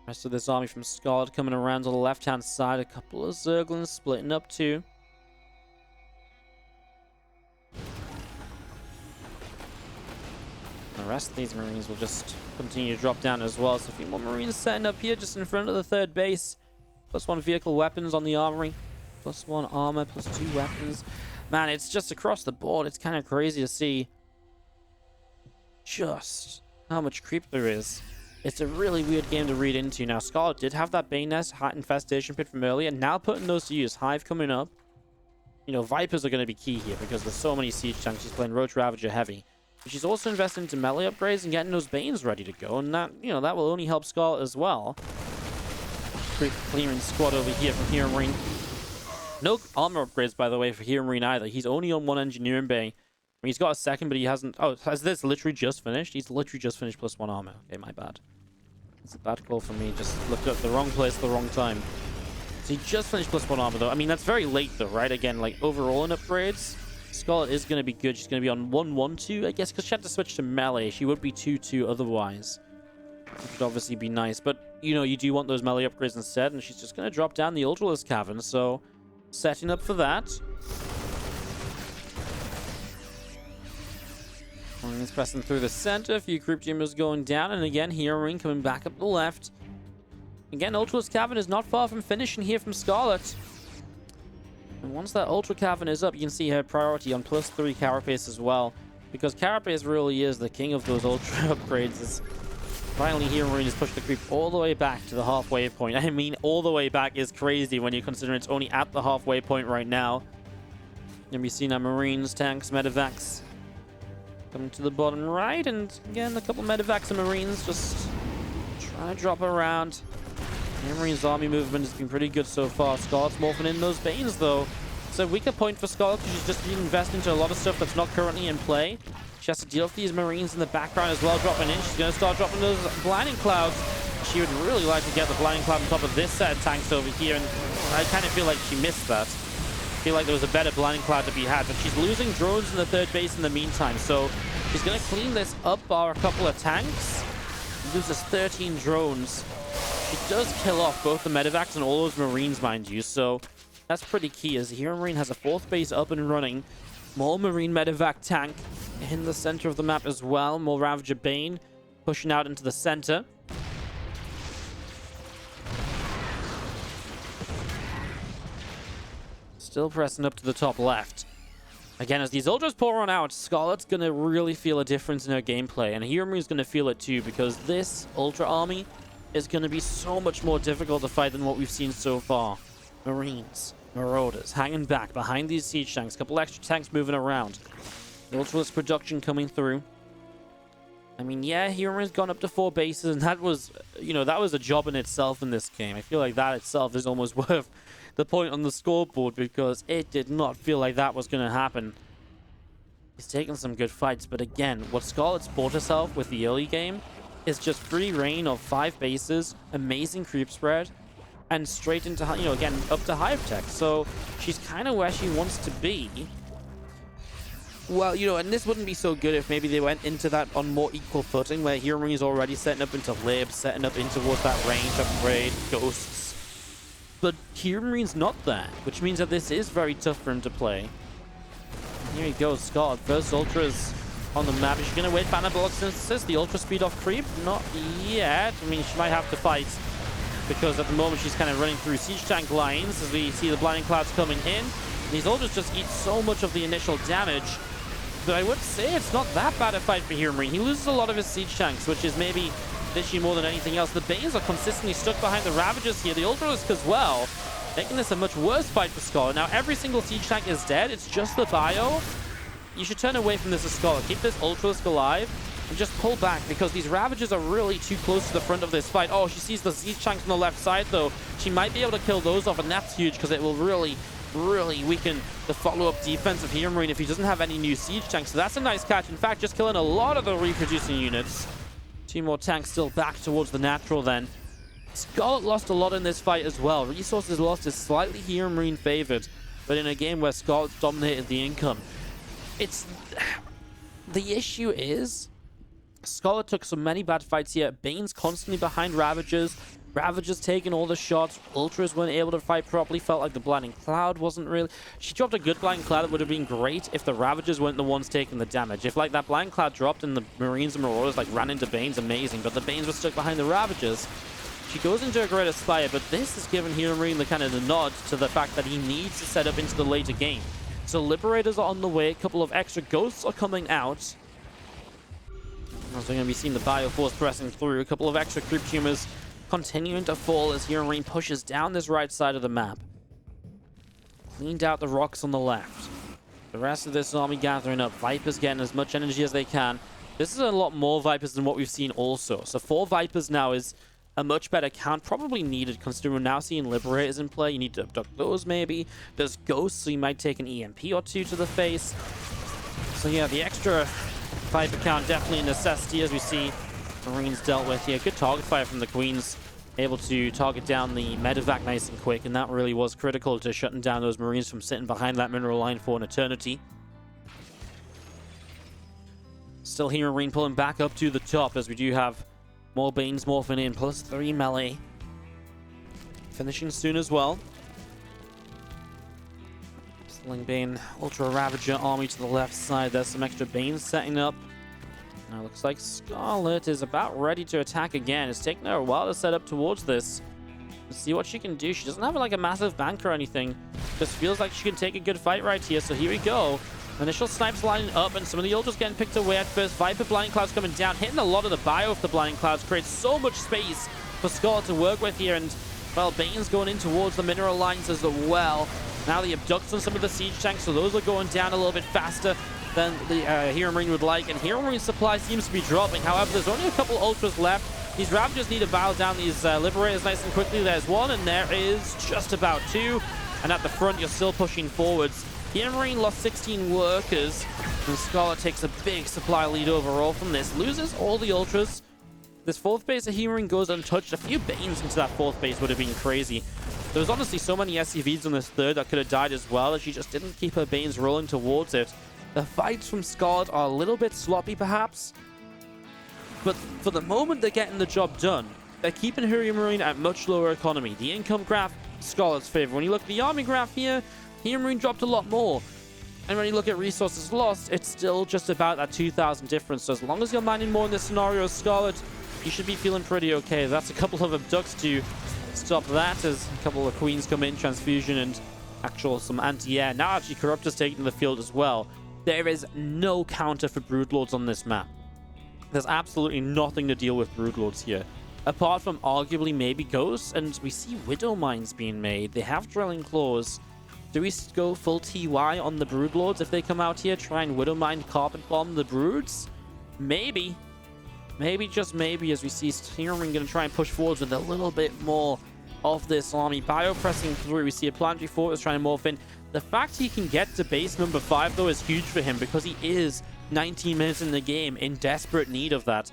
Rest of this army from Scarlett coming around to the left-hand side. A couple of Zerglings splitting up too. The rest of these Marines will just continue to drop down as well. So a few more Marines setting up here just in front of the third base. +1 vehicle weapons on the armory. +1 armor, +2 weapons. Man, it's just across the board. It's kind of crazy to see just how much creep there is. It's a really weird game to read into. Now, Scarlett did have that Bane Nest infestation pit from earlier. Now putting those to use. Hive coming up. You know, Vipers are going to be key here because there's so many siege tanks. She's playing Roach Ravager heavy. But she's also investing into melee upgrades and getting those Banes ready to go. And that, you know, that will only help Scarlett as well. Creep clearing squad over here from HeroMarine. No armor upgrades, by the way, for HeroMarine either. He's only on 1 engineering bay. I mean, he's got a second, but he hasn't... Oh, has this literally just finished? He's literally just finished +1 armor. Okay, my bad. It's a bad call for me. Just looked at the wrong place at the wrong time. So he just finished +1 armor, though. I mean, that's very late, though, right? Again, like, overall in upgrades, Scarlett is going to be good. She's going to be on 1-1-2, I guess, because she had to switch to melee. She would be 2-2 otherwise. Which would obviously be nice. But, you know, you do want those melee upgrades instead, and she's just going to drop down the Ultralisk Cavern. So, setting up for that. He's pressing through the center. A few group tumors going down. And again, HeroMarine coming back up the left. Again, Ultralisk Cavern is not far from finishing here from Scarlett. And once that Ultra Cavern is up, you can see her priority on +3 Carapace as well. Because Carapace really is the king of those Ultra upgrades. It's finally, HeroMarine has pushed the creep all the way back to the halfway point. I mean, all the way back is crazy when you consider it's only at the halfway point right now. And we see now Marines, tanks, medevacs coming to the bottom right. And again, a couple medevacs and Marines just trying to drop around. HeroMarine's army movement has been pretty good so far. Scarlett's morphing in those Banes, though. It's a weaker point for Scarlett because she's just been investing into a lot of stuff that's not currently in play. She has to deal with these Marines in the background as well, dropping in. She's going to start dropping those Blinding Clouds. She would really like to get the Blinding Cloud on top of this set of tanks over here, and I kind of feel like she missed that. I feel like there was a better Blinding Cloud to be had, but she's losing drones in the third base in the meantime, so she's going to clean this up by a couple of tanks. Loses 13 drones. She does kill off both the medevacs and all those Marines, mind you, so that's pretty key, as HeroMarine has a 4th base up and running. More Marine medevac tank in the center of the map as well. More Ravager Bane pushing out into the center. Still pressing up to the top left. Again, as these Ultras pour on out, Scarlett's going to really feel a difference in her gameplay, and HeroMarine's going to feel it too, because this Ultra army is going to be so much more difficult to fight than what we've seen so far. Marines, Marauders, hanging back behind these siege tanks. A couple extra tanks moving around. The Ultralisk production coming through. I mean, yeah, HeroMarine's gone up to 4 bases, and that was, you know, that was a job in itself in this game. I feel like that itself is almost worth the point on the scoreboard, because it did not feel like that was going to happen. He's taken some good fights, but again, what Scarlett's bought herself with the early game is just free reign of 5 bases, amazing creep spread, and straight into, you know, again, up to Hive Tech. So she's kind of where she wants to be. Well, you know, and this wouldn't be so good if maybe they went into that on more equal footing, where HeroMarine's already setting up into Lib, setting up in towards that range upgrade, Ghosts. But HeroMarine's not there, which means that this is very tough for him to play. Here he goes, Scott. First Ultra's on the map. Is she going to wait for Anabolic Synthesis? The Ultra speed off creep? Not yet. I mean, she might have to fight, because at the moment she's kind of running through siege tank lines as we see the Blinding Clouds coming in. These Ultras just eat so much of the initial damage, but I would say it's not that bad a fight for HeroMarine. He loses a lot of his siege tanks, which is maybe the issue more than anything else. The Banes are consistently stuck behind the Ravagers here. The Ultralisk as well, making this a much worse fight for Scarlett. Now, every single siege tank is dead. It's just the bio. You should turn away from this as Scarlett. Keep this Ultralisk alive and just pull back, because these Ravagers are really too close to the front of this fight. Oh, she sees the siege tanks on the left side, though. She might be able to kill those off, and that's huge, because it will really weaken the follow-up defense of HeroMarine if he doesn't have any new siege tanks. So that's a nice catch. In fact, just killing a lot of the reproducing units. 2 more tanks still back towards the natural then. Scarlett lost a lot in this fight as well. Resources lost is slightly HeroMarine favored, but in a game where Scarlett dominated the income. It's... The issue is, Scarlett took so many bad fights here. Bane's constantly behind Ravagers. Ravagers taking all the shots. Ultras weren't able to fight properly. Felt like the Blinding Cloud wasn't really... She dropped a good Blinding Cloud. That would have been great if the Ravagers weren't the ones taking the damage. If, like, that Blinding Cloud dropped and the Marines and Marauders, like, ran into Banes, amazing. But the Banes were stuck behind the Ravagers. She goes into a great Aspire, but this has given HeroMarine the kind of the nod to the fact that he needs to set up into the later game. So Liberators are on the way. A couple of extra Ghosts are coming out. Also going to be seeing the Bioforce pressing through. A couple of extra Creep Tumors continuing to fall as HeroMarine pushes down this right side of the map. Cleaned out the rocks on the left. The rest of this army gathering up. Vipers getting as much energy as they can. This is a lot more Vipers than what we've seen also. So 4 Vipers now is a much better count. Probably needed, considering we're now seeing Liberators in play. You need to abduct those maybe. There's Ghosts, so you might take an EMP or 2 to the face. So yeah, the extra Viper count definitely a necessity as we see Marines dealt with here. Good target fire from the Queens. Able to target down the medevac nice and quick, and that really was critical to shutting down those Marines from sitting behind that mineral line for an eternity. Still HeroMarine pulling back up to the top as we do have more Banes morphing in. +3 melee. Finishing soon as well. Sling Bane, Ultra Ravager army to the left side. There's some extra Banes setting up. Now it looks like Scarlett is about ready to attack again. It's taken her a while to set up towards this. Let's see what she can do. She doesn't have like a massive bank or anything. Just feels like she can take a good fight right here. So here we go. Initial snipes lining up, and some of the ultras getting picked away at first. Viper Blinding Clouds coming down, hitting a lot of the bio of the Blinding Clouds. Creates so much space for Scarlett to work with here. And, well, Bane's going in towards the mineral lines as well. Now the abducts on some of the siege tanks, so those are going down a little bit faster than the HeroMarine would like. And HeroMarine supply seems to be dropping. However, there's only a couple ultras left. These Ravagers need to bow down these Liberators nice and quickly. There's one, and there is just about two. And at the front, you're still pushing forwards. HeroMarine lost 16 workers, and Scarlett takes a big supply lead overall from this. Loses all the ultras. This fourth base of HeroMarine goes untouched. A few Banes into that fourth base would have been crazy. There was honestly so many SCVs on this third that could have died as well, as she just didn't keep her Banes rolling towards it. The fights from Scarlett are a little bit sloppy, perhaps. But for the moment, they're getting the job done. They're keeping HeroMarine at much lower economy. The income graph, Scarlett's favor. When you look at the army graph here, HeroMarine dropped a lot more. And when you look at resources lost, it's still just about that 2,000 difference. So as long as you're mining more in this scenario, Scarlett, you should be feeling pretty okay. That's a couple of abducts to stop that, as a couple of queens come in, transfusion and some anti-air. Now actually Corruptor's taking the field as well. There is no counter for Broodlords on this map. There's absolutely nothing to deal with Broodlords here, apart from arguably maybe Ghosts, and we see Widow Mines being made. They have Drilling Claws. Do we go full TY on the Broodlords if they come out here, try and Widow Mine Carpet Bomb the Broods? Maybe. Maybe, just maybe, as we see HeroMarine going to try and push forwards with a little bit more of this army. Bio pressing through. We see a Planetary Fortress trying to morph in. The fact he can get to base number 5, though, is huge for him, because he is 19 minutes in the game in desperate need of that.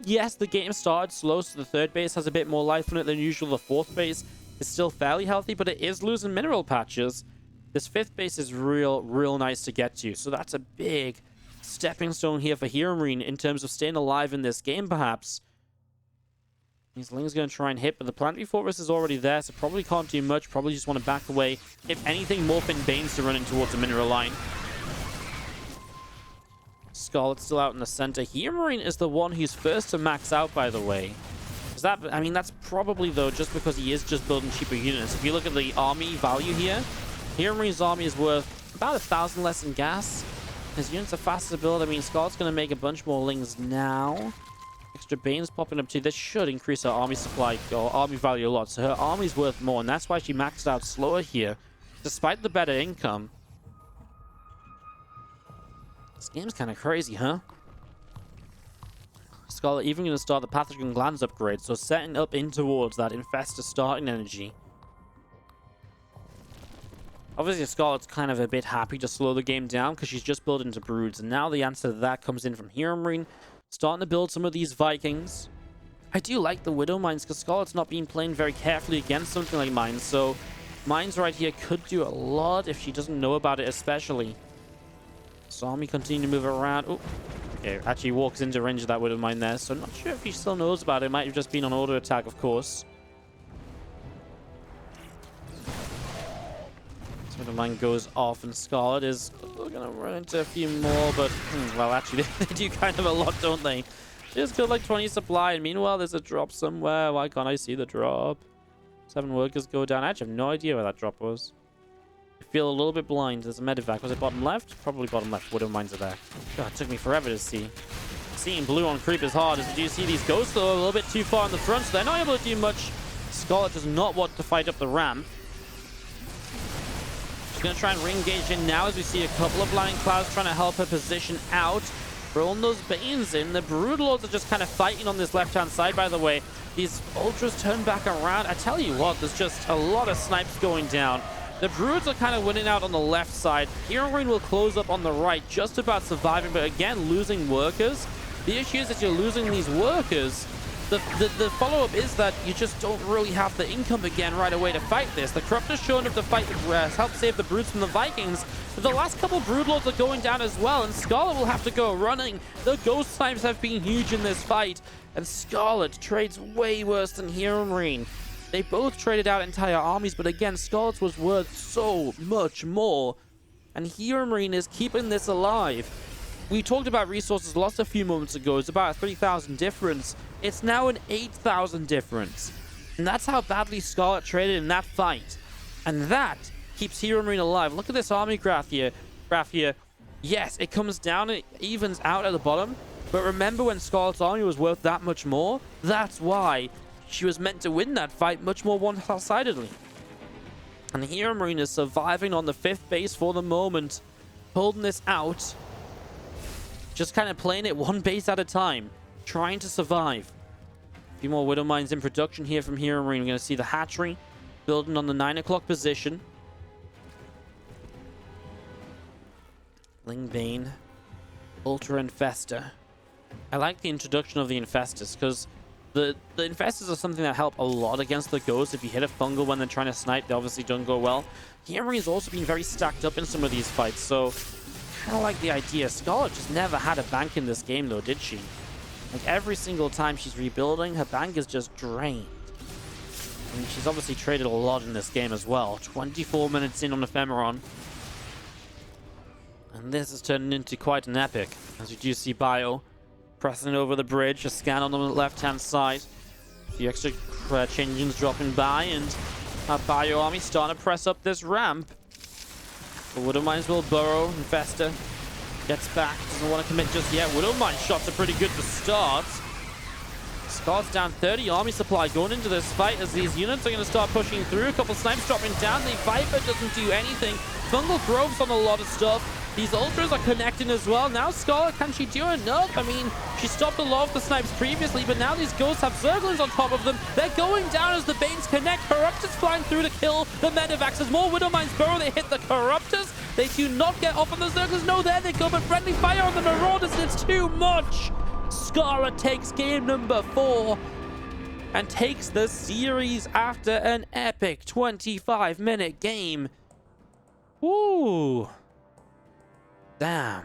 Yes, the game started slow, so the third base has a bit more life on it than usual. The fourth base is still fairly healthy, but it is losing mineral patches. This fifth base is real nice to get to. So that's a big stepping stone here for HeroMarine in terms of staying alive in this game, perhaps. These Ling's going to try and hit, but the Planetary Fortress is already there, so probably can't do much. Probably just want to back away. If anything, morph in Banes to run in towards the mineral line. Scarlett's still out in the center. HeroMarine is the one who's first to max out, by the way. Is that, I mean, that's probably, though, just because he is just building cheaper units. If you look at the army value here, HeroMarine's army is worth about 1,000 less in gas. His units are faster to build. I mean, Scarlett's going to make a bunch more Lings now. Extra Banes popping up too. This should increase her army supply or army value a lot. So her army's worth more, and that's why she maxed out slower here, despite the better income. This game's kind of crazy, huh? Scarlett even going to start the Pathogen Glands upgrade, so setting up in towards that Infestor starting energy. Obviously, Scarlett's kind of a bit happy to slow the game down because she's just building into Broods, and now the answer to that comes in from HeroMarine, starting to build some of these Vikings. I do like the Widow Mines because Scarlett's not being playing very carefully against something like Mines, so Mines right here could do a lot if she doesn't know about it, especially. So Army continue to move around. Oh, okay, actually walks into range of that Widow Mine there, so I'm not sure if he still knows about it. Might have just been on auto attack, of course. Widow Mine goes off, and Scarlett is going to run into a few more, but, well, actually, they do kind of a lot, don't they? She just killed like 20 supply, and meanwhile, there's a drop somewhere. Why can't I see the drop? 7 workers go down. I actually have no idea where that drop was. I feel a little bit blind. There's a medevac. Was it bottom left? Probably bottom left. Widow Mines are there. God, it took me forever to see. Seeing blue on creep is hard, as you do see these ghosts, though, a little bit too far in the front, so they're not able to do much. Scarlett does not want to fight up the ramp. She's going to try and re-engage in now, as we see a couple of Blinding Clouds trying to help her position out. Rolling those Banes in. The Broodlords are just kind of fighting on this left-hand side, by the way. These Ultras turn back around. I tell you what, there's just a lot of snipes going down. The Broods are kind of winning out on the left side. HeroMarine will close up on the right, just about surviving, but again, losing workers. The issue is that you're losing these workers, the follow-up is that you just don't really have the income again right away to fight this. The Corruptor's showing up to fight help save the Broods from the Vikings. But the last couple Broodlords are going down as well, and Scarlett will have to go running. The Ghost Snipes have been huge in this fight, and Scarlett trades way worse than HeroMarine. They both traded out entire armies, but again, Scarlett's was worth so much more, and HeroMarine is keeping this alive. We talked about resources lost a few moments ago. It's about a 3,000 difference. It's now an 8,000 difference. And that's how badly Scarlett traded in that fight. And that keeps HeroMarine alive. Look at this army graph here. Yes, it comes down, it evens out at the bottom. But remember when Scarlett's army was worth that much more? That's why she was meant to win that fight much more one-sidedly. And HeroMarine is surviving on the 5th base for the moment. Holding this out. Just kind of playing it one base at a time. Trying to survive. A few more Widow Mines in production here from HeroMarine. We're going to see the hatchery building on the 9 o'clock position. Lingbane. Ultra Infester. I like the introduction of the Infestors because the Infestors are something that help a lot against the Ghosts. If you hit a Fungal when they're trying to snipe, they obviously don't go well. HeroMarine's also been very stacked up in some of these fights, so kind of like the idea. Scarlett just never had a bank in this game though, did she? Like every single time she's rebuilding, her bank is just drained. I mean, she's obviously traded a lot in this game as well. 24 minutes in on Ephemeron. And this is turning into quite an epic. As you do see Bio pressing over the bridge, a scan on the left-hand side. The extra chain engines dropping by, and our Bio army starting to press up this ramp. The Widow Mines will burrow. Infester gets back. Doesn't want to commit just yet. Widow Mine shots are pretty good to start. Scarlett's down 30 army supply going into this fight as these units are going to start pushing through. A couple snipes dropping down. The Viper doesn't do anything. Fungal Grove's on a lot of stuff. These Ultras are connecting as well. Now Scarlett, can she do enough? I mean, she stopped a lot of the snipes previously, but now these Ghosts have Zerglings on top of them. They're going down as the Banes connect. Corruptors flying through to kill the Medivacs. As more Widow Mines burrow, they hit the Corruptors. They do not get off on the Zerglings. No, there they go, but friendly fire on the Marauders, and it's too much. Scarlett takes game number 4 and takes the series after an epic 25-minute game. Woo! Damn.